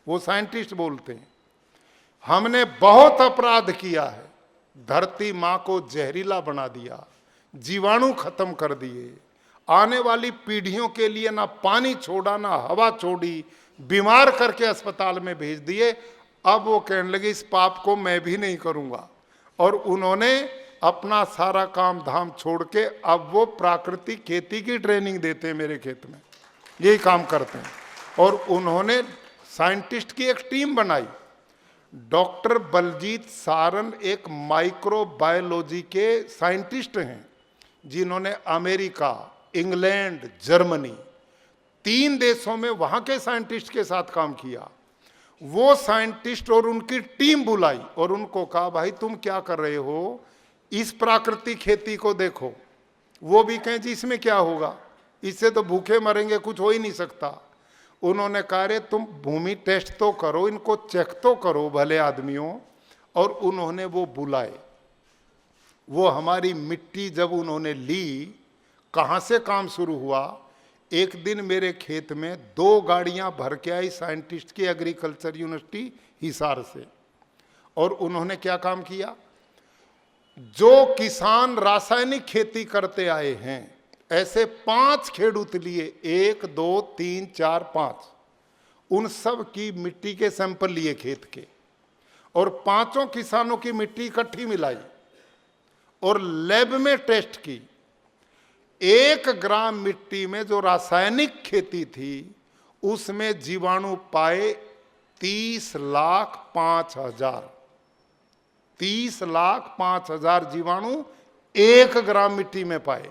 वो साइंटिस्ट बोलते हैं, हमने बहुत अपराध किया है, धरती माँ को जहरीला बना दिया, जीवाणु खत्म कर दिए, आने वाली पीढ़ियों के लिए ना पानी छोड़ा ना हवा छोड़ी, बीमार करके अस्पताल में भेज दिए। अब वो कहने लगे इस पाप को मैं भी नहीं करूँगा, और उन्होंने अपना सारा काम धाम छोड़ के अब वो प्राकृतिक खेती की ट्रेनिंग देते हैं मेरे खेत में, यही काम करते हैं। और उन्होंने साइंटिस्ट की एक टीम बनाई। डॉक्टर बलजीत सारन एक माइक्रोबायोलॉजी के साइंटिस्ट हैं, जिन्होंने अमेरिका, इंग्लैंड, जर्मनी 3 देशों में वहाँ के साइंटिस्ट के साथ काम किया। वो साइंटिस्ट और उनकी टीम बुलाई और उनको कहा भाई तुम क्या कर रहे हो, इस प्राकृतिक खेती को देखो। वो भी कहें जी इसमें क्या होगा, इससे तो भूखे मरेंगे, कुछ हो ही नहीं सकता। उन्होंने कहा रे तुम भूमि टेस्ट तो करो, इनको चेक तो करो भले आदमियों। और उन्होंने वो बुलाए, वो हमारी मिट्टी जब उन्होंने ली, कहाँ से काम शुरू हुआ, एक दिन मेरे खेत में 2 गाड़ियां भर के आई साइंटिस्ट की एग्रीकल्चर यूनिवर्सिटी हिसार से। और उन्होंने क्या काम किया, जो किसान रासायनिक खेती करते आए हैं ऐसे 5 खेडूत लिए, 1 2 3 4 5, उन सब की मिट्टी के सैंपल लिए खेत के, और 5 किसानों की मिट्टी इकट्ठी मिलाई और लैब में टेस्ट की। 1 ग्राम मिट्टी में जो रासायनिक खेती थी उसमें जीवाणु पाए 30,05,000 जीवाणु 1 ग्राम मिट्टी में पाए।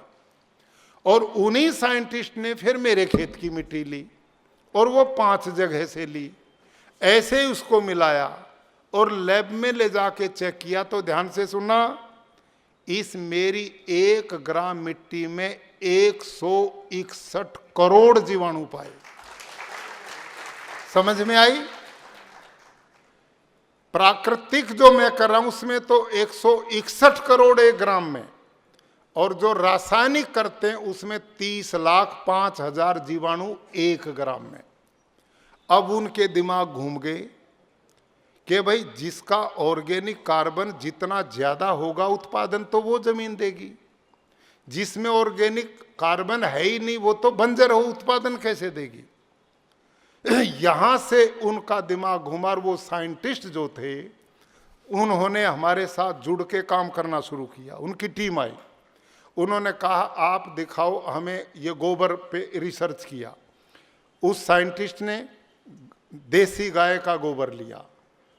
और उन्हीं साइंटिस्ट ने फिर मेरे खेत की मिट्टी ली और वो 5 जगह से ली, ऐसे ही उसको मिलाया और लैब में ले जाके चेक किया तो ध्यान से सुनना, इस मेरी 1 ग्राम मिट्टी में 161 करोड़ जीवाणु पाए। समझ में आई? प्राकृतिक जो मैं कर रहा हूं उसमें तो 161 करोड़ 1 ग्राम में, और जो रासायनिक करते हैं उसमें 30,05,000 जीवाणु 1 ग्राम में। अब उनके दिमाग घूम गए कि भाई जिसका ऑर्गेनिक कार्बन जितना ज्यादा होगा उत्पादन तो वो जमीन देगी, जिसमें ऑर्गेनिक कार्बन है ही नहीं वो तो बंजर हो, उत्पादन कैसे देगी। यहां से उनका दिमाग घुमा। वो साइंटिस्ट जो थे उन्होंने हमारे साथ जुड़ के काम करना शुरू किया। उनकी टीम आई, उन्होंने कहा आप दिखाओ हमें, ये गोबर पे रिसर्च किया। उस साइंटिस्ट ने देसी गाय का गोबर लिया,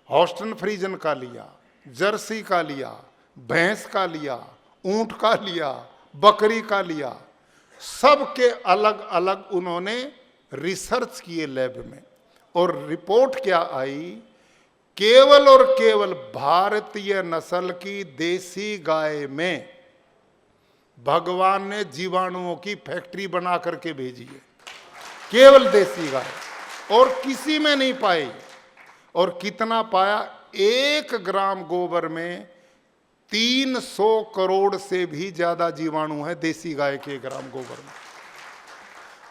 हॉस्टन फ्रीजन का लिया, जर्सी का लिया, भैंस का लिया, ऊंट का लिया, बकरी का लिया, सबके अलग अलग उन्होंने रिसर्च किए लैब में। और रिपोर्ट क्या आई, केवल और केवल भारतीय नस्ल की देसी गाय में भगवान ने जीवाणुओं की फैक्ट्री बना करके भेजी है, केवल देसी गाय, और किसी में नहीं पाई। और कितना पाया, 1 ग्राम गोबर में 300 करोड़ से भी ज्यादा जीवाणु है देसी गाय के 1 ग्राम गोबर में।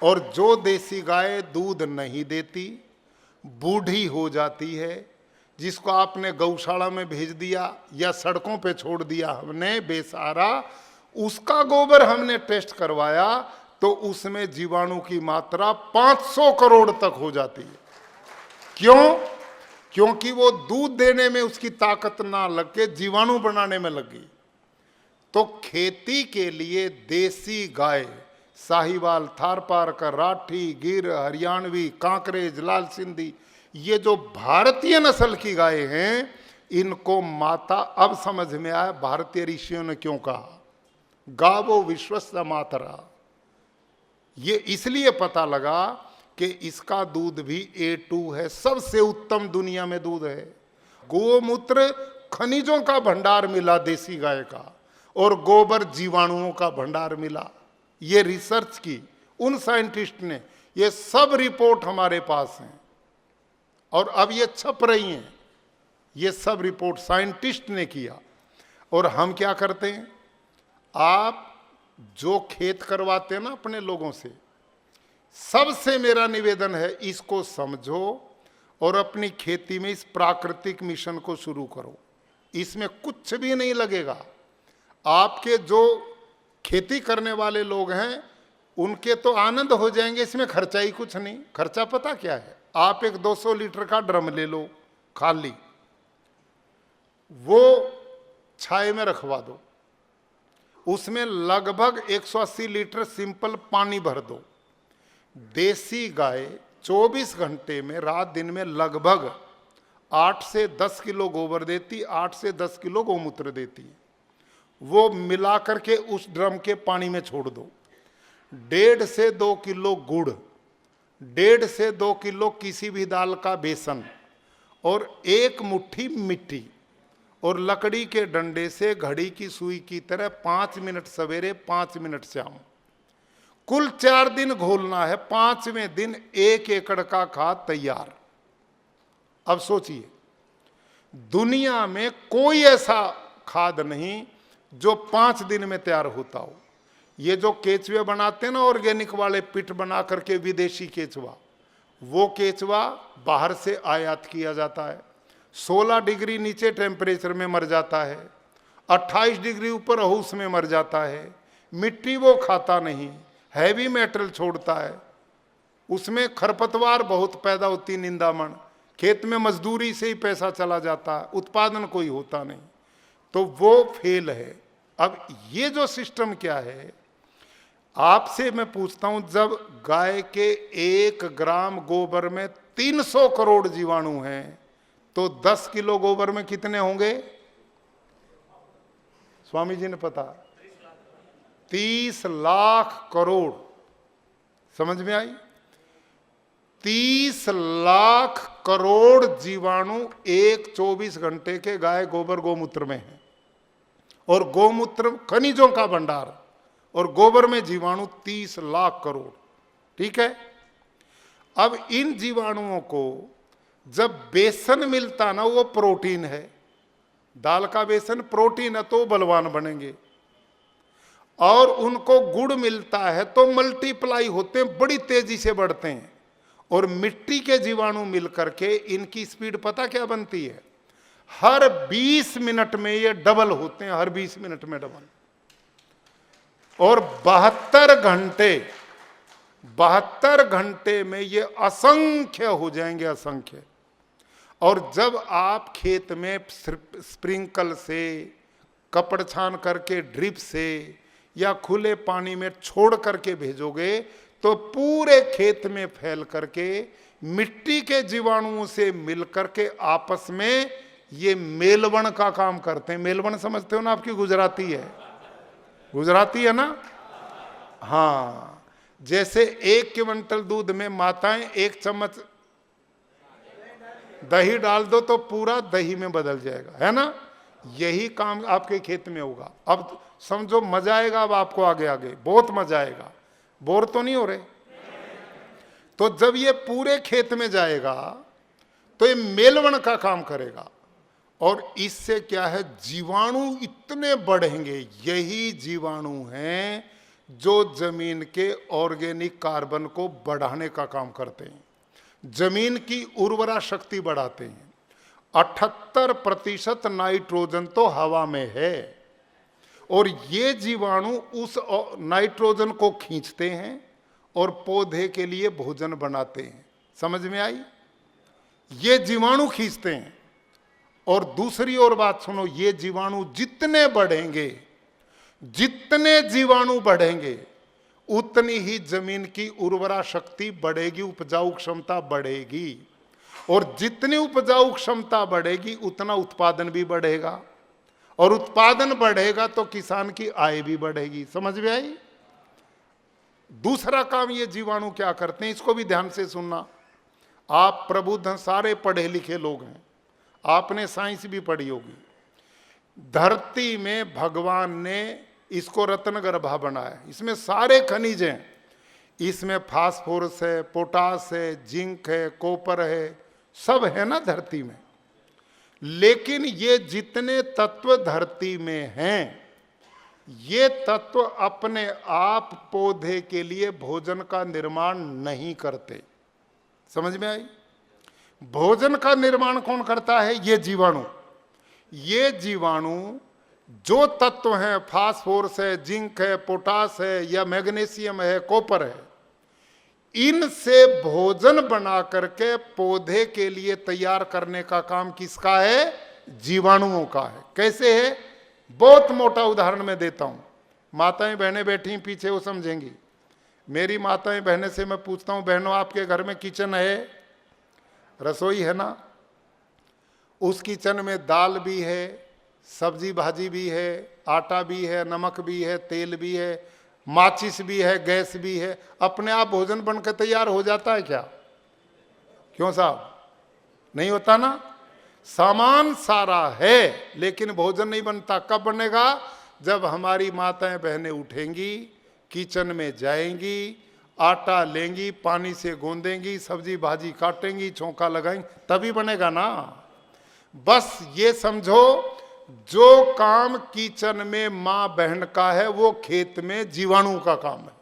और जो देसी गाय दूध नहीं देती, बूढ़ी हो जाती है, जिसको आपने गौशाला में भेज दिया या सड़कों पे छोड़ दिया हमने बेसहारा, उसका गोबर हमने टेस्ट करवाया तो उसमें जीवाणु की मात्रा 500 करोड़ तक हो जाती है। क्यों? क्योंकि वो दूध देने में उसकी ताकत ना लग के जीवाणु बनाने में लग गई। तो खेती के लिए देसी गाय, साहिवाल, थारपारकर, राठी, गिर, हरियाणवी, कांकरेज, लाल सिंधी, ये जो भारतीय नस्ल की गाय हैं, इनको माता, अब समझ में आया भारतीय ऋषियों ने क्यों कहा गावो विश्वस्य मातरा। ये इसलिए पता लगा कि इसका दूध भी A2 है, सबसे उत्तम दुनिया में दूध है। गोमूत्र खनिजों का भंडार मिला देसी गाय का, और गोबर जीवाणुओं का भंडार मिला। ये रिसर्च की उन साइंटिस्ट ने, ये सब रिपोर्ट हमारे पास हैं और अब ये छप रही हैं। ये सब रिपोर्ट साइंटिस्ट ने किया। और हम क्या करते हैं, आप जो खेत करवाते हैं ना अपने लोगों से, सबसे मेरा निवेदन है इसको समझो और अपनी खेती में इस प्राकृतिक मिशन को शुरू करो। इसमें कुछ भी नहीं लगेगा। आपके जो खेती करने वाले लोग हैं उनके तो आनंद हो जाएंगे, इसमें खर्चा ही कुछ नहीं। खर्चा पता क्या है, आप एक 200 लीटर का ड्रम ले लो खाली, वो छाए में रखवा दो, उसमें लगभग 180 लीटर सिंपल पानी भर दो। देसी गाय 24 घंटे में रात दिन में लगभग 8 से 10 किलो गोबर देती, 8 से 10 किलो गोमूत्र देती है। वो मिला करके उस ड्रम के पानी में छोड़ दो। 1.5 से 2 किलो गुड़, 1.5 से 2 किलो किसी भी दाल का बेसन, और 1 मुट्ठी मिट्टी, और लकड़ी के डंडे से घड़ी की सुई की तरह 5 मिनट सवेरे 5 मिनट शाम, कुल 4 दिन घोलना है। 5वें दिन 1 एकड़ का खाद तैयार। अब सोचिए, दुनिया में कोई ऐसा खाद नहीं जो 5 दिन में तैयार होता हो। ये जो केचुए बनाते हैं ना ऑर्गेनिक वाले, पिट बना करके विदेशी केचुआ, वो केचुआ बाहर से आयात किया जाता है। 16 डिग्री नीचे टेम्परेचर में मर जाता है, 28 डिग्री ऊपर हो उसमें मर जाता है। मिट्टी वो खाता नहीं, हैवी मेटल छोड़ता है, उसमें खरपतवार बहुत पैदा होती, निंदामण, खेत में मजदूरी से ही पैसा चला जाता है, उत्पादन कोई होता नहीं, तो वो फेल है। अब ये जो सिस्टम क्या है, आपसे मैं पूछता हूं, जब गाय के 1 ग्राम गोबर में 300 करोड़ जीवाणु हैं, तो 10 किलो गोबर में कितने होंगे? स्वामी जी ने पता, 30 लाख करोड़, समझ में आई? 30 लाख करोड़ जीवाणु एक 24 घंटे के गाय गोबर गोमूत्र में है। और गोमूत्र खनिजों का भंडार, और गोबर में जीवाणु 30 लाख करोड़। ठीक है। अब इन जीवाणुओं को जब बेसन मिलता ना, वो प्रोटीन है, दाल का बेसन प्रोटीन है तो बलवान बनेंगे। और उनको गुड़ मिलता है तो मल्टीप्लाई होते हैं, बड़ी तेजी से बढ़ते हैं। और मिट्टी के जीवाणु मिलकर के इनकी स्पीड पता क्या बनती है? हर 20 मिनट में ये डबल होते हैं, हर 20 मिनट में डबल। और 72 घंटे में ये असंख्य हो जाएंगे, असंख्य। और जब आप खेत में स्प्रिंकल से, कपड़ छान करके, ड्रिप से या खुले पानी में छोड़ करके भेजोगे तो पूरे खेत में फैल करके मिट्टी के जीवाणुओं से मिल करके आपस में ये मेलवन का काम करते हैं। मेलवन समझते हो ना? आपकी गुजराती है, गुजराती है ना? हाँ, जैसे 1 क्विंटल दूध में माताएं 1 चम्मच दही डाल दो तो पूरा दही में बदल जाएगा, है ना? यही काम आपके खेत में होगा। अब समझो मजा आएगा, अब आपको आगे आगे बहुत मजा आएगा। बोर तो नहीं हो रहे? तो जब ये पूरे खेत में जाएगा तो ये मेलवन का काम करेगा। और इससे क्या है, जीवाणु इतने बढ़ेंगे। यही जीवाणु हैं जो जमीन के ऑर्गेनिक कार्बन को बढ़ाने का काम करते हैं, जमीन की उर्वरा शक्ति बढ़ाते हैं। 78% नाइट्रोजन तो हवा में है, और ये जीवाणु उस नाइट्रोजन को खींचते हैं और पौधे के लिए भोजन बनाते हैं। समझ में आई? ये जीवाणु खींचते हैं। और दूसरी ओर बात सुनो, ये जीवाणु जितने बढ़ेंगे, जितने जीवाणु बढ़ेंगे, उतनी ही जमीन की उर्वरा शक्ति बढ़ेगी, उपजाऊ क्षमता बढ़ेगी। और जितनी उपजाऊ क्षमता बढ़ेगी उतना उत्पादन भी बढ़ेगा, और उत्पादन बढ़ेगा तो किसान की आय भी बढ़ेगी। समझ में आई? दूसरा काम ये जीवाणु क्या करते हैं, इसको भी ध्यान से सुनना। आप प्रबुद्ध, सारे पढ़े लिखे लोग हैं, आपने साइंस भी पढ़ी होगी। धरती में भगवान ने इसको रत्नगर्भा बनाया, इसमें सारे खनिज हैं। इसमें फास्फोरस है, पोटास है, जिंक है, कॉपर है, सब है ना धरती में। लेकिन ये जितने तत्व धरती में हैं, ये तत्व अपने आप पौधे के लिए भोजन का निर्माण नहीं करते। समझ में आई? भोजन का निर्माण कौन करता है? ये जीवाणु। ये जीवाणु जो तत्व हैं, फास्फोरस है, जिंक है, पोटास है, या मैग्नीशियम है, कॉपर है, इनसे भोजन बना करके पौधे के लिए तैयार करने का काम किसका है? जीवाणुओं का है। कैसे है? बहुत मोटा उदाहरण मैं देता हूं। माताएं बहनें बैठी पीछे, वो समझेंगी। मेरी माताएं बहनें से मैं पूछता हूं, बहनों आपके घर में किचन है, रसोई है ना? उस किचन में दाल भी है, सब्जी भाजी भी है, आटा भी है, नमक भी है, तेल भी है, माचिस भी है, गैस भी है। अपने आप भोजन बनकर तैयार हो जाता है क्या? क्यों साहब? नहीं होता ना? सामान सारा है लेकिन भोजन नहीं बनता। कब बनेगा? जब हमारी माताएं बहनें उठेंगी, किचन में जाएंगी, आटा लेंगी, पानी से गूंदेंगी, सब्जी भाजी काटेंगी, छौंका लगाएंगी, तभी बनेगा ना। बस ये समझो, जो काम किचन में मां बहन का है वो खेत में जीवाणु का काम है।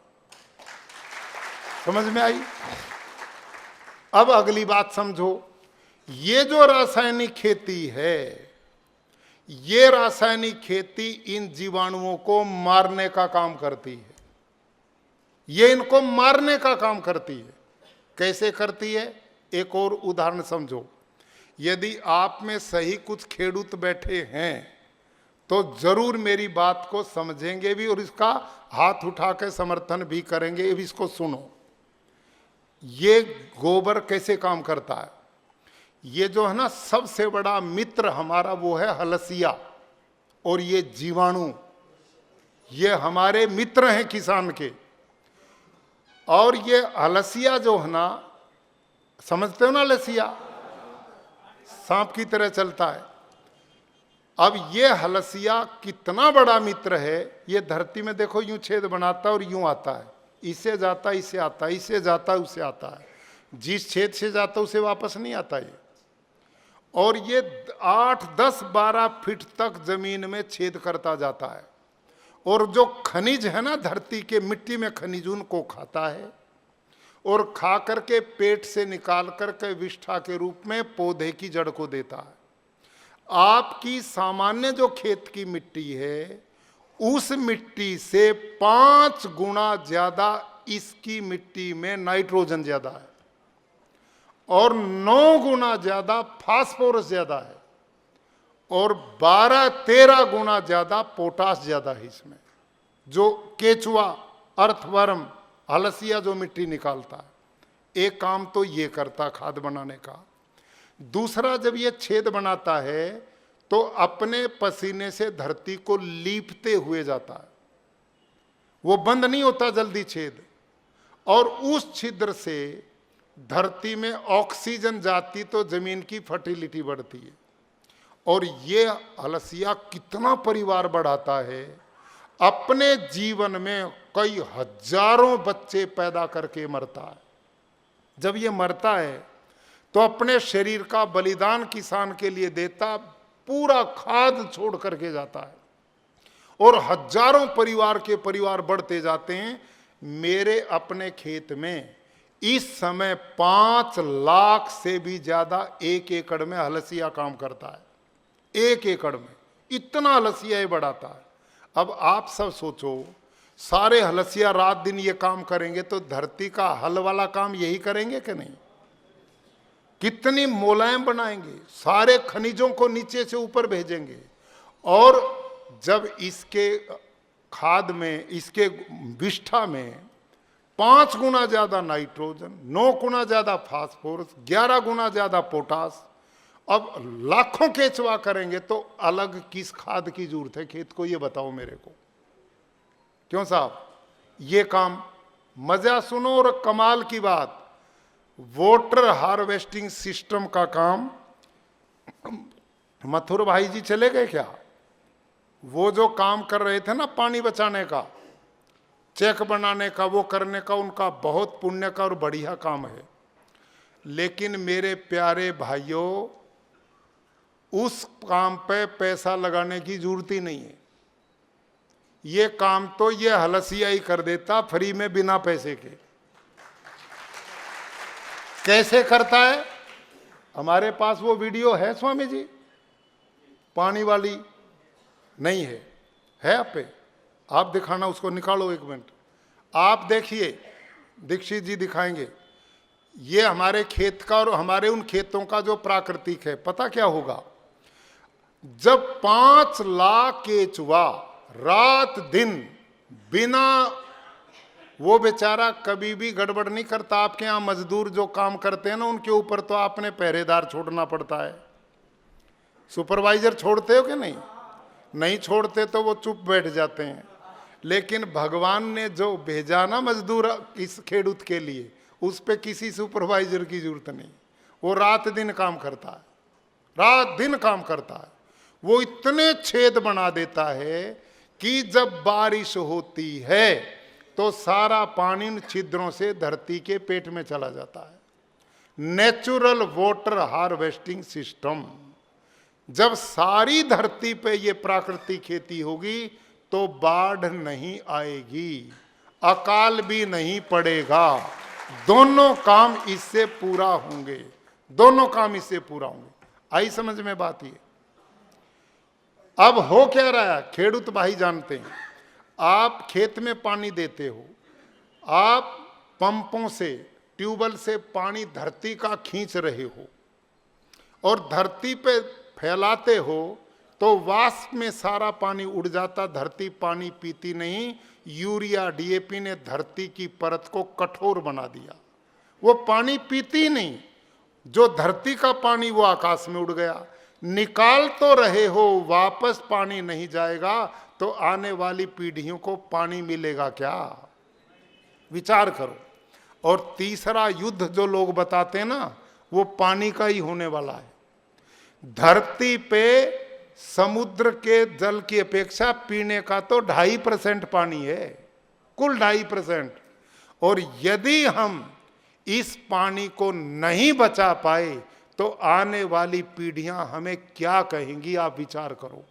समझ में आई? अब अगली बात समझो, ये जो रासायनिक खेती है, ये रासायनिक खेती इन जीवाणुओं को मारने का काम करती है। ये इनको मारने का काम करती है। कैसे करती है? एक और उदाहरण समझो। यदि आप में सही कुछ खेडूत बैठे हैं तो जरूर मेरी बात को समझेंगे भी और इसका हाथ उठा के समर्थन भी करेंगे। अब इसको सुनो, ये गोबर कैसे काम करता है। ये जो है ना, सबसे बड़ा मित्र हमारा वो है हलसिया, और ये जीवाणु ये हमारे मित्र हैं किसान के। और ये हलसिया जो है ना, समझते हो ना, हलसिया सांप की तरह चलता है। अब ये हलसिया कितना बड़ा मित्र है, ये धरती में देखो यूं छेद बनाता है और यूं आता है, इससे जाता है, इससे आता है, इससे जाता है, उससे आता है, जिस छेद से जाता है उसे वापस नहीं आता ये। और ये 8, 10, 12 फीट तक जमीन में छेद करता जाता है। और जो खनिज है ना धरती के, मिट्टी में खनिज, उनको खाता है और खा करके पेट से निकाल करके विष्ठा के रूप में पौधे की जड़ को देता है। आपकी सामान्य जो खेत की मिट्टी है, उस मिट्टी से 5 गुना ज्यादा इसकी मिट्टी में नाइट्रोजन ज्यादा है और 9 गुना ज्यादा फास्फोरस ज्यादा है और 12-13 गुना ज्यादा पोटास ज्यादा है इसमें। जो केचुआ, अर्थवर्म, हलसिया जो मिट्टी निकालता है, एक काम तो ये करता खाद बनाने का। दूसरा, जब ये छेद बनाता है तो अपने पसीने से धरती को लीपते हुए जाता है, वो बंद नहीं होता जल्दी छेद, और उस छिद्र से धरती में ऑक्सीजन जाती तो जमीन की फर्टिलिटी बढ़ती है। और ये हलसिया कितना परिवार बढ़ाता है, अपने जीवन में कई हजारों बच्चे पैदा करके मरता है। जब ये मरता है तो अपने शरीर का बलिदान किसान के लिए देता, पूरा खाद छोड़ करके जाता है और हजारों परिवार के परिवार बढ़ते जाते हैं। मेरे अपने खेत में इस समय 5 लाख से भी ज्यादा 1 एकड़ में हलसिया काम करता है। 1 एकड़ में इतना हलसिया ये बढ़ाता है। अब आप सब सोचो, सारे हलसिया रात दिन ये काम करेंगे तो धरती का हल वाला काम यही करेंगे कि नहीं? कितनी मुलायम बनाएंगे, सारे खनिजों को नीचे से ऊपर भेजेंगे। और जब इसके खाद में, इसके विष्ठा में 5 गुना ज्यादा नाइट्रोजन, 9 गुना ज्यादा फास्फोरस, 11 गुना ज्यादा पोटास, अब लाखों केचुआ करेंगे तो अलग किस खाद की जरूरत है खेत को, ये बताओ मेरे को। क्यों साहब? ये काम मजा सुनो और कमाल की बात, वाटर हार्वेस्टिंग सिस्टम का काम मथुर भाई जी चले गए क्या? वो जो काम कर रहे थे ना पानी बचाने का, चेक बनाने का, वो करने का, उनका बहुत पुण्य का और बढ़िया काम है। लेकिन मेरे प्यारे भाइयों, उस काम पे पैसा लगाने की जरूरत ही नहीं है। ये काम तो ये हलसिया ही कर देता फ्री में, बिना पैसे के। कैसे करता है? हमारे पास वो वीडियो है स्वामी जी, पानी वाली नहीं है? है आप पे? आप दिखाना, उसको निकालो 1 मिनट। आप देखिए, दीक्षित जी दिखाएंगे। ये हमारे खेत का और हमारे उन खेतों का जो प्राकृतिक है। पता क्या होगा? जब 5 लाख केचुआ रात दिन बिना, वो बेचारा कभी भी गड़बड़ नहीं करता। आपके यहाँ मजदूर जो काम करते हैं ना, उनके ऊपर तो आपने पहरेदार छोड़ना पड़ता है। सुपरवाइजर छोड़ते हो कि नहीं? नहीं छोड़ते तो वो चुप बैठ जाते हैं। लेकिन भगवान ने जो भेजा ना मजदूर इस खेडूत के लिए, उस पे किसी सुपरवाइजर की जरूरत नहीं। वो रात दिन काम करता है, रात दिन काम करता है। वो इतने छेद बना देता है कि जब बारिश होती है तो सारा पानी इन छिद्रों से धरती के पेट में चला जाता है। Natural water harvesting system. जब सारी धरती पे ये प्राकृतिक खेती होगी तो बाढ़ नहीं आएगी, अकाल भी नहीं पड़ेगा। दोनों काम इससे पूरा होंगे, दोनों काम इससे पूरा होंगे। आई समझ में बात? ये अब हो क्या रहा है, खेडूत भाई जानते हैं। आप खेत में पानी देते हो, आप पंपों से, ट्यूबवेल से पानी धरती का खींच रहे हो और धरती पे फैलाते हो तो वाष्प में सारा पानी उड़ जाता, धरती पानी पीती नहीं। यूरिया, डीएपी ने धरती की परत को कठोर बना दिया, वो पानी पीती नहीं। जो धरती का पानी वो आकाश में उड़ गया। निकाल तो रहे हो, वापस पानी नहीं जाएगा तो आने वाली पीढ़ियों को पानी मिलेगा क्या? विचार करो। और तीसरा युद्ध जो लोग बताते हैं ना, वो पानी का ही होने वाला है। धरती पे समुद्र के जल की अपेक्षा पीने का तो 2.5% पानी है, कुल 2.5%। और यदि हम इस पानी को नहीं बचा पाए तो आने वाली पीढ़ियां हमें क्या कहेंगी? आप विचार करो।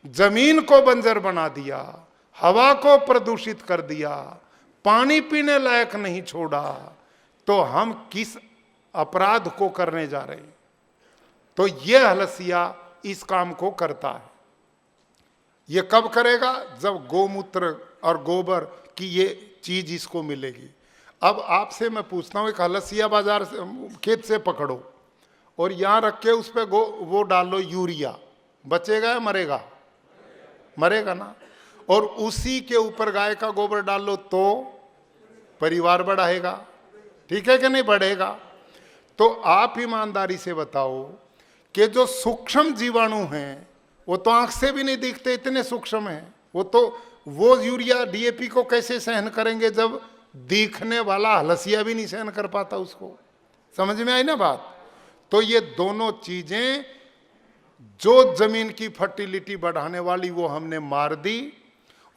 जमीन को बंजर बना दिया, हवा को प्रदूषित कर दिया, पानी पीने लायक नहीं छोड़ा, तो हम किस अपराध को करने जा रहे हैं? तो यह हलसिया इस काम को करता है। ये कब करेगा? जब गोमूत्र और गोबर की ये चीज इसको मिलेगी। अब आपसे मैं पूछता हूं, एक हलसिया बाजार से खेत से पकड़ो और यहां रख के उस पर वो डाल लो यूरिया, बचेगा या मरेगा? मरेगा ना। और उसी के ऊपर गाय का गोबर डाल लो तो परिवार बढ़ाएगा, ठीक है कि नहीं? बढ़ेगा। तो आप ईमानदारी से बताओ कि जो सूक्ष्म जीवाणु हैं वो तो आंख से भी नहीं दिखते, इतने सूक्ष्म हैं वो यूरिया डीएपी को कैसे सहन करेंगे जब दिखने वाला हलसिया भी नहीं सहन कर पाता उसको? समझ में आई ना बात? तो ये दोनों चीजें जो जमीन की फर्टिलिटी बढ़ाने वाली वो हमने मार दी,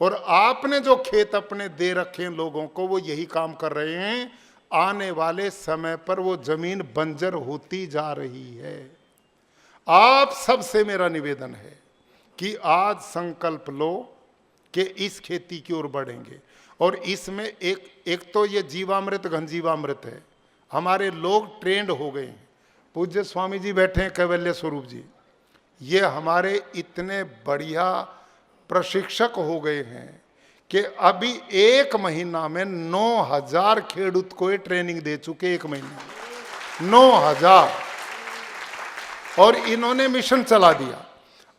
और आपने जो खेत अपने दे रखे हैं लोगों को वो यही काम कर रहे हैं। आने वाले समय पर वो जमीन बंजर होती जा रही है। आप सबसे मेरा निवेदन है कि आज संकल्प लो कि इस खेती की ओर बढ़ेंगे। और इसमें एक तो ये जीवामृत घन जीवामृत है, हमारे लोग ट्रेंड हो गए हैं। पूज्य स्वामी जी बैठे हैं, कैवल्य स्वरूप जी, ये हमारे इतने बढ़िया प्रशिक्षक हो गए हैं कि अभी 1 महीना में 9,000 खेडूत को ये ट्रेनिंग दे चुके। 1 महीने में 9,000। और इन्होंने मिशन चला दिया।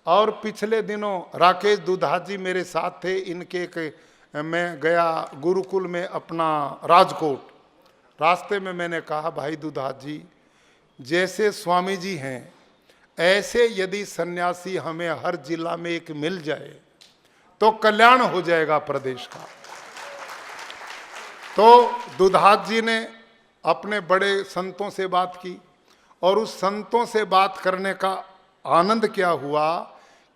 और पिछले दिनों राकेश दुधा जी मेरे साथ थे, इनके मैं गया गुरुकुल में अपना राजकोट। रास्ते में मैंने कहा, भाई दुधा जी, जैसे स्वामी जी हैं ऐसे यदि सन्यासी हमें हर जिला में एक मिल जाए तो कल्याण हो जाएगा प्रदेश का। तो दुधात जी ने अपने बड़े संतों से बात की, और उस संतों से बात करने का आनंद क्या हुआ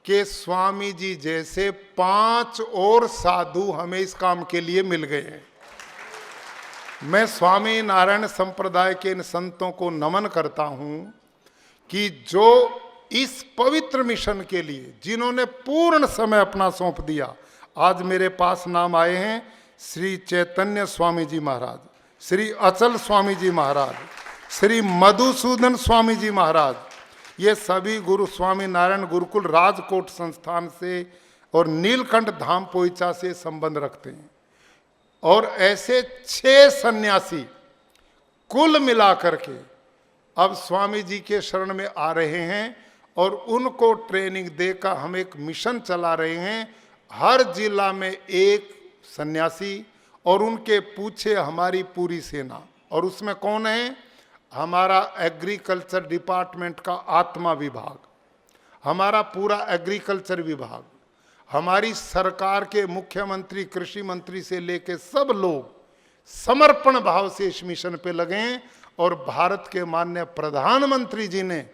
कि स्वामी जी जैसे 5 और साधु हमें इस काम के लिए मिल गए हैं। मैं स्वामी नारायण संप्रदाय के इन संतों को नमन करता हूं कि जो इस पवित्र मिशन के लिए जिन्होंने पूर्ण समय अपना सौंप दिया। आज मेरे पास नाम आए हैं श्री चैतन्य स्वामी जी महाराज, श्री अचल स्वामी जी महाराज, श्री मधुसूदन स्वामी जी महाराज, ये सभी गुरु स्वामी नारायण गुरुकुल राजकोट संस्थान से और नीलकंठ धाम पोईचा से संबंध रखते हैं। और ऐसे 6 सन्यासी कुल मिलाकर के अब स्वामी जी के शरण में आ रहे हैं, और उनको ट्रेनिंग देकर हम एक मिशन चला रहे हैं। हर जिला में एक सन्यासी और उनके पूछे हमारी पूरी सेना। और उसमें कौन है? हमारा एग्रीकल्चर डिपार्टमेंट का आत्मा विभाग, हमारा पूरा एग्रीकल्चर विभाग, हमारी सरकार के मुख्यमंत्री, कृषि मंत्री से लेके सब लोग समर्पण भाव से इस मिशन पे लगे हैं। और भारत के माननीय प्रधानमंत्री जी ने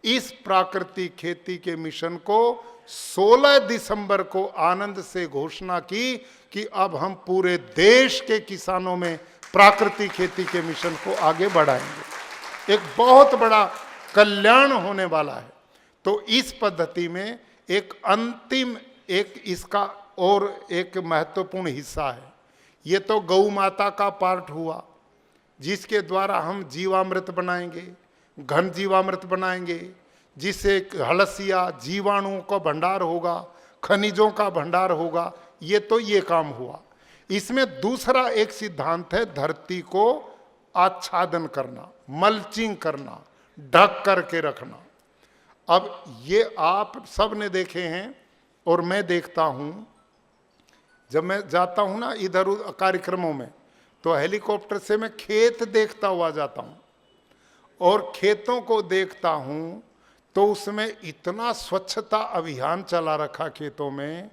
इस प्राकृतिक खेती के मिशन को 16 दिसंबर को आनंद से घोषणा की कि अब हम पूरे देश के किसानों में प्राकृतिक खेती के मिशन को आगे बढ़ाएंगे। एक बहुत बड़ा कल्याण होने वाला है। तो इस पद्धति में एक अंतिम एक इसका और एक महत्वपूर्ण हिस्सा है। ये तो गौ माता का पार्ट हुआ, जिसके द्वारा हम जीवामृत बनाएंगे, घन जीवामृत बनाएंगे, जिससे हलसिया जीवाणुओं का भंडार होगा, खनिजों का भंडार होगा। ये तो ये काम हुआ। इसमें दूसरा एक सिद्धांत है धरती को आच्छादन करना, मल्चिंग करना, ढक करके रखना। अब ये आप सब ने देखे हैं और मैं देखता हूं, जब मैं जाता हूं ना इधर उधर कार्यक्रमों में, तो हेलीकॉप्टर से मैं खेत देखता हुआ जाता हूं, और खेतों को देखता हूं तो उसमें इतना स्वच्छता अभियान चला रखा खेतों में,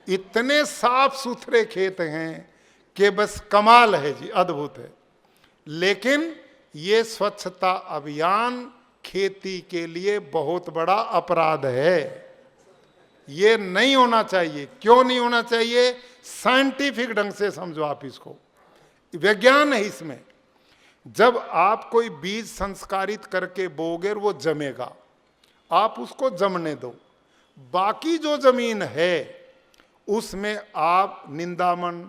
इतने साफ सुथरे खेत हैं कि बस कमाल है जी, अद्भुत है। लेकिन ये स्वच्छता अभियान खेती के लिए बहुत बड़ा अपराध है। ये नहीं होना चाहिए। क्यों नहीं होना चाहिए? साइंटिफिक ढंग से समझो आप इसको, विज्ञान है इसमें। जब आप कोई बीज संस्कारित करके बोगे और वो जमेगा, आप उसको जमने दो। बाकी जो जमीन है उसमें आप निंदामण,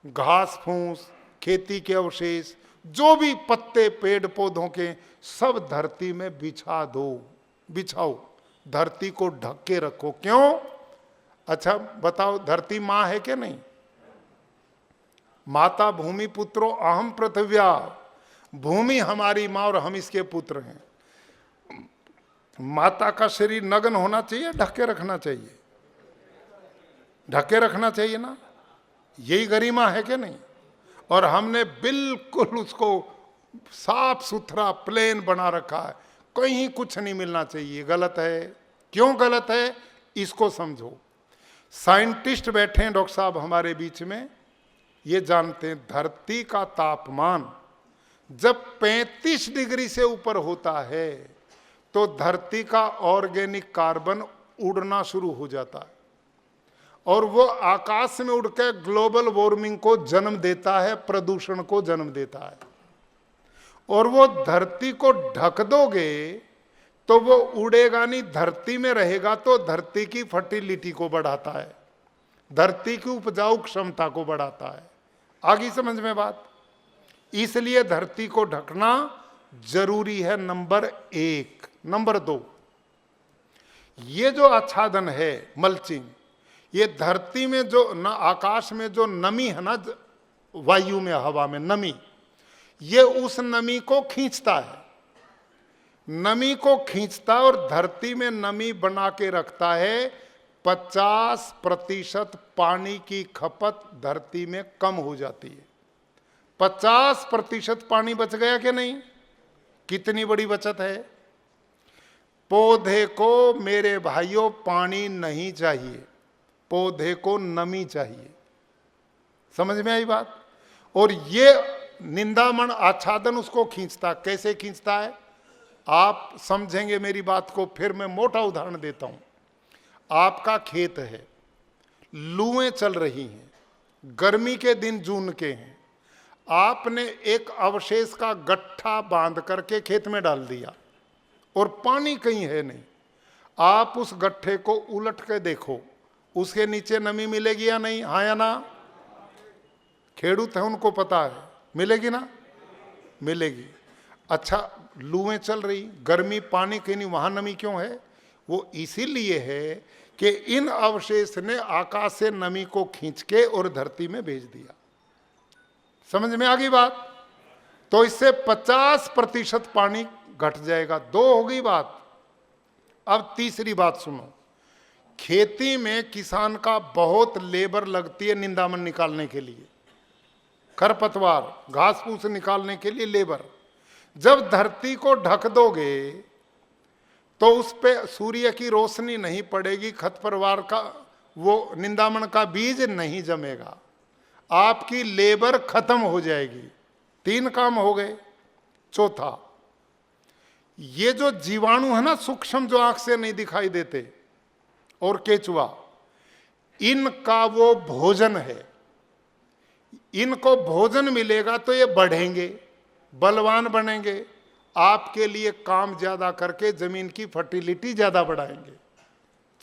घास फूस, खेती के अवशेष, जो भी पत्ते पेड़ पौधों के, सब धरती में बिछा दो, बिछाओ, धरती को ढक के रखो। क्यों? अच्छा बताओ, धरती माँ है क्या नहीं? माता भूमि पुत्रो अहम पृथिव्या, भूमि हमारी माँ और हम इसके पुत्र हैं। माता का शरीर नग्न होना चाहिए, ढक के रखना चाहिए? ढक के रखना चाहिए ना, यही गरिमा है क्या नहीं? और हमने बिल्कुल उसको साफ सुथरा प्लेन बना रखा है, कहीं कुछ नहीं मिलना चाहिए। गलत है। क्यों गलत है? इसको समझो। साइंटिस्ट बैठे हैं डॉक्टर साहब हमारे बीच में, ये जानते हैं धरती का तापमान जब 35 डिग्री से ऊपर होता है तो धरती का ऑर्गेनिक कार्बन उड़ना शुरू हो जाता है और वो आकाश में उड़कर ग्लोबल वार्मिंग को जन्म देता है, प्रदूषण को जन्म देता है। और वो धरती को ढक दोगे तो वो उड़ेगा नहीं, धरती में रहेगा तो धरती की फर्टिलिटी को बढ़ाता है, धरती की उपजाऊ क्षमता को बढ़ाता है। आगे समझ में बात? इसलिए धरती को ढकना जरूरी है, नंबर 1। नंबर 2, ये जो आच्छादन है, मल्चिंग, ये धरती में जो न, आकाश में जो नमी है ना, वायु में, हवा में नमी, ये उस नमी को खींचता है, नमी को खींचता और धरती में नमी बना के रखता है। 50% पानी की खपत धरती में कम हो जाती है। 50% पानी बच गया कि नहीं? कितनी बड़ी बचत है। पौधे को मेरे भाइयों पानी नहीं चाहिए, पौधे को नमी चाहिए। समझ में आई बात? और ये निंदामण आच्छादन उसको खींचता। कैसे खींचता है आप समझेंगे मेरी बात को। फिर मैं मोटा उदाहरण देता हूं। आपका खेत है, लूएं चल रही हैं, गर्मी के दिन जून के हैं, आपने एक अवशेष का गट्ठा बांध करके खेत में डाल दिया और पानी कहीं है नहीं। आप उस गट्ठे को उलट के देखो, उसके नीचे नमी मिलेगी या नहीं? हाँ या ना? खेडूत है, उनको पता है, मिलेगी ना? मिलेगी। अच्छा, लूएं चल रही, गर्मी, पानी कहीं नहीं, वहां नमी क्यों है? वो इसीलिए है कि इन अवशेष ने आकाश से नमी को खींच के और धरती में भेज दिया। समझ में आ गई बात? तो इससे 50% पानी घट जाएगा। 2 हो गई बात। अब तीसरी बात सुनो। खेती में किसान का बहुत लेबर लगती है निंदामण निकालने के लिए, खरपतवार, घास फूस निकालने के लिए लेबर। जब धरती को ढक दोगे तो उस पे सूर्य की रोशनी नहीं पड़ेगी, खरपतवार का वो निंदामण का बीज नहीं जमेगा, आपकी लेबर खत्म हो जाएगी। 3 काम हो गए। चौथा, ये जो जीवाणु है ना सूक्ष्म, जो आंख से नहीं दिखाई देते, और केचुआ, इनका वो भोजन है। इनको भोजन मिलेगा तो ये बढ़ेंगे, बलवान बनेंगे, आपके लिए काम ज्यादा करके जमीन की फर्टिलिटी ज्यादा बढ़ाएंगे।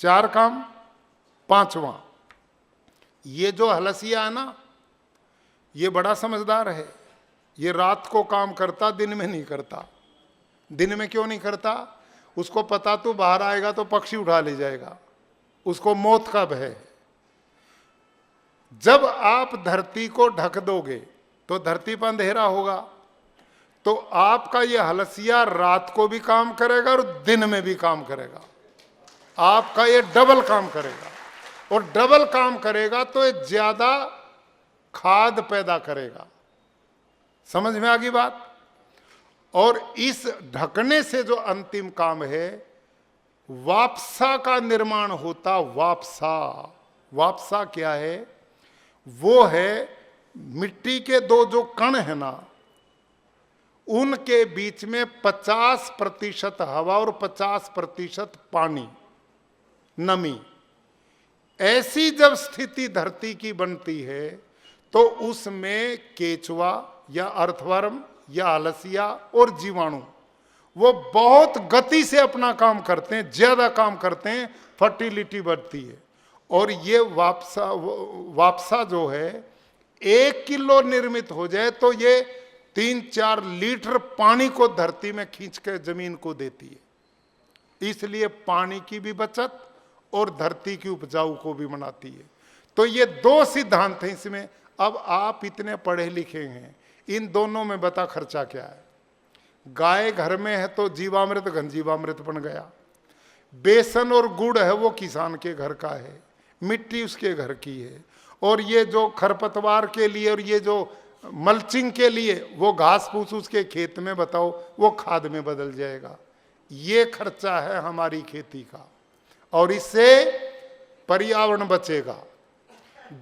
4 काम। 5वां, ये जो हलसिया है ना, ये बड़ा समझदार है। ये रात को काम करता, दिन में नहीं करता। दिन में क्यों नहीं करता? उसको पता तो बाहर आएगा तो पक्षी उठा ले जाएगा, उसको मौत का भय है। जब आप धरती को ढक दोगे तो धरती पर अंधेरा होगा, तो आपका ये हलसिया रात को भी काम करेगा और दिन में भी काम करेगा। आपका ये डबल काम करेगा, और डबल काम करेगा तो ये ज्यादा खाद पैदा करेगा। समझ में आ गई बात? और इस ढकने से जो अंतिम काम है, वापसा का निर्माण होता। वापसा, वापसा क्या है? वो है मिट्टी के दो जो कण है ना, उनके बीच में 50% हवा और 50% पानी, नमी। ऐसी जब स्थिति धरती की बनती है तो उसमें केचुआ या अर्थवर्म या अलसिया और जीवाणु वो बहुत गति से अपना काम करते हैं, ज्यादा काम करते हैं, फर्टिलिटी बढ़ती है। और ये वापसा जो है 1 किलो निर्मित हो जाए तो ये 3-4 लीटर पानी को धरती में खींच के जमीन को देती है। इसलिए पानी की भी बचत और धरती की उपजाऊ को भी बनाती है। तो ये 2 सिद्धांत हैं इसमें। अब आप इतने पढ़े लिखे हैं, इन दोनों में बता खर्चा क्या है? गाय घर में है तो जीवामृत घनजीवामृत बन गया। बेसन और गुड़ है वो किसान के घर का है, मिट्टी उसके घर की है। और ये जो खरपतवार के लिए और ये जो मल्चिंग के लिए वो घास फूस उसके खेत में बताओ वो खाद में बदल जाएगा। ये खर्चा है हमारी खेती का, और इससे पर्यावरण बचेगा,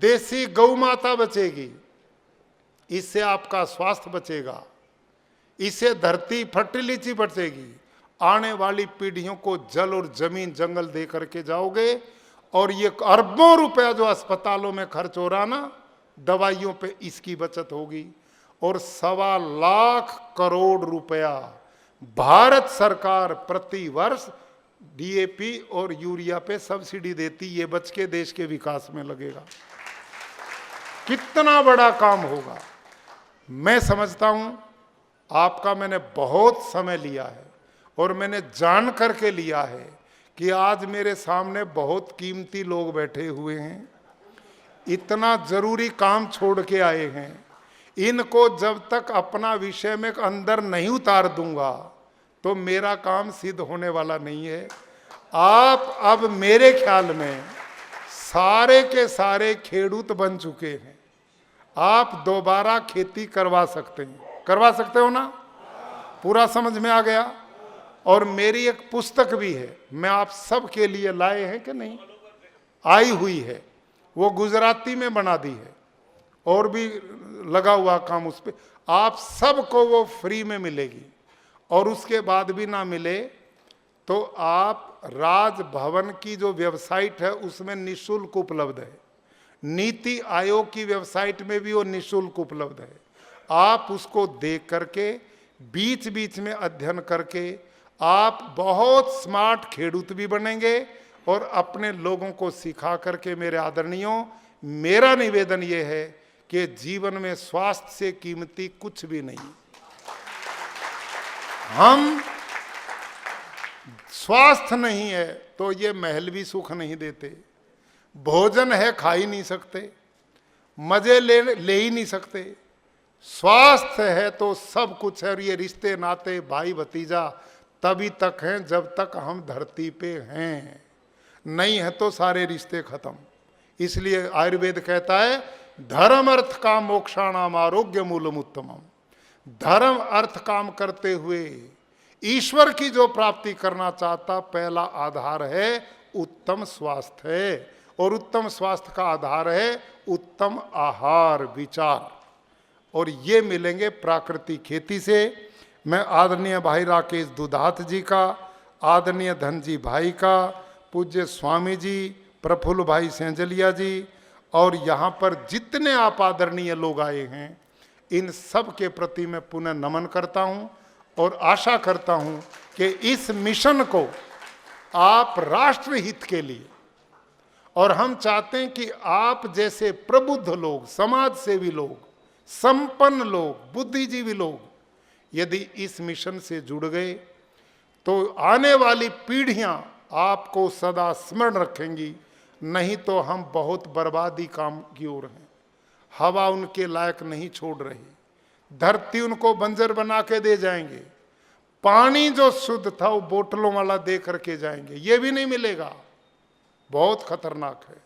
देसी गौ माता बचेगी, इससे आपका स्वास्थ्य बचेगा, इससे धरती फर्टिलिटी बचेगी। आने वाली पीढ़ियों को जल और जमीन जंगल दे करके जाओगे। और ये अरबों रुपया जो अस्पतालों में खर्च हो रहा ना दवाइयों पे, इसकी बचत होगी। और 1.25 लाख करोड़ रुपया भारत सरकार प्रति वर्ष डीएपी और यूरिया पे सब्सिडी देती, ये बच के देश के विकास में लगेगा। कितना बड़ा काम होगा। मैं समझता हूं आपका मैंने बहुत समय लिया है और मैंने जान करके लिया है कि आज मेरे सामने बहुत कीमती लोग बैठे हुए हैं, इतना जरूरी काम छोड़ के आए हैं। इनको जब तक अपना विषय में अंदर नहीं उतार दूंगा तो मेरा काम सिद्ध होने वाला नहीं है। आप अब मेरे ख्याल में सारे के सारे खेडूत बन चुके हैं, आप दोबारा खेती करवा सकते हैं। करवा सकते हो ना? पूरा समझ में आ गया? और मेरी एक पुस्तक भी है, मैं आप सब के लिए लाए हैं कि नहीं? आई हुई है, वो गुजराती में बना दी है और भी लगा हुआ काम उस पर। आप सबको वो फ्री में मिलेगी। और उसके बाद भी ना मिले तो आप राजभवन की जो वेबसाइट है उसमें निःशुल्क उपलब्ध है। नीति आयोग की वेबसाइट में भी वो निःशुल्क उपलब्ध है। आप उसको देख करके बीच बीच में अध्ययन करके आप बहुत स्मार्ट खेडूत भी बनेंगे और अपने लोगों को सिखा करके। मेरे आदरणीयों, मेरा निवेदन ये है कि जीवन में स्वास्थ्य से कीमती कुछ भी नहीं। हम स्वास्थ्य नहीं है तो ये महल भी सुख नहीं देते, भोजन है खा ही नहीं सकते, मजे ले ही नहीं सकते। स्वास्थ्य है तो सब कुछ है। और ये रिश्ते नाते भाई भतीजा तभी तक हैं जब तक हम धरती पे हैं, नहीं है तो सारे रिश्ते खत्म। इसलिए आयुर्वेद कहता है धर्म अर्थ काम मोक्षाणाम आरोग्य मूलम उत्तमम। धर्म अर्थ काम करते हुए ईश्वर की जो प्राप्ति करना चाहता, पहला आधार है उत्तम स्वास्थ्य है। और उत्तम स्वास्थ्य का आधार है उत्तम आहार विचार, और ये मिलेंगे प्राकृतिक खेती से। मैं आदरणीय भाई राकेश दुधात जी का, आदरणीय धनजी भाई का, पूज्य स्वामी जी, प्रफुल्ल भाई सेंजलिया जी, और यहाँ पर जितने आप आदरणीय लोग आए हैं, इन सब के प्रति मैं पुनः नमन करता हूँ और आशा करता हूँ कि इस मिशन को आप राष्ट्र हित के लिए, और हम चाहते हैं कि आप जैसे प्रबुद्ध लोग, समाज सेवी लोग, संपन्न लोग, बुद्धिजीवी लोग यदि इस मिशन से जुड़ गए तो आने वाली पीढ़ियां आपको सदा स्मरण रखेंगी। नहीं तो हम बहुत बर्बादी काम की ओर हैं। हवा उनके लायक नहीं छोड़ रही, धरती उनको बंजर बना के दे जाएंगे, पानी जो शुद्ध था वो बोतलों वाला दे करके जाएंगे, ये भी नहीं मिलेगा। बहुत खतरनाक है।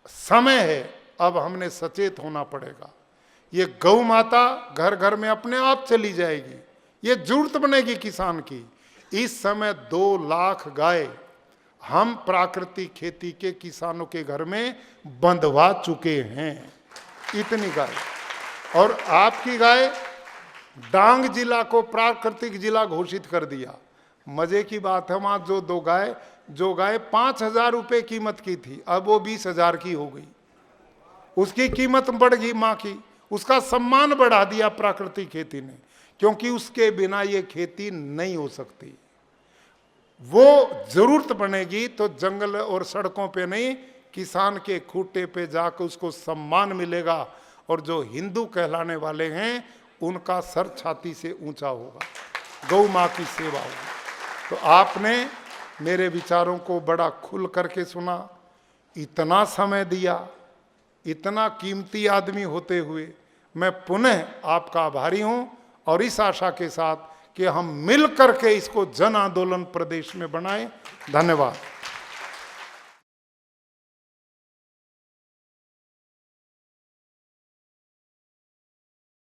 समय है, अब हमने सचेत होना पड़ेगा। ये गौ माता घर घर में अपने आप चली जाएगी, ये जरूरत बनेगी किसान की। इस समय 2 लाख गाय हम प्राकृतिक खेती के किसानों के घर में बंधवा चुके हैं, इतनी गाय। और आपकी गाय डांग जिला को प्राकृतिक जिला घोषित कर दिया। मजे की बात है, वहां जो गाय 5,000 रुपये कीमत की थी, अब वो 20,000 की हो गई। उसकी कीमत बढ़ गई माँ की, उसका सम्मान बढ़ा दिया प्राकृतिक खेती ने, क्योंकि उसके बिना ये खेती नहीं हो सकती। वो जरूरत बनेगी तो जंगल और सड़कों पे नहीं, किसान के खूंटे पे जाकर उसको सम्मान मिलेगा, और जो हिंदू कहलाने वाले हैं उनका सर छाती से ऊंचा होगा, गौ माँ की सेवा होगी। तो आपने मेरे विचारों को बड़ा खुल करके सुना, इतना समय दिया, इतना कीमती आदमी होते हुए मैं पुनः आपका आभारी हूं, और इस आशा के साथ कि हम मिल करके इसको जन आंदोलन प्रदेश में बनाएं। धन्यवाद।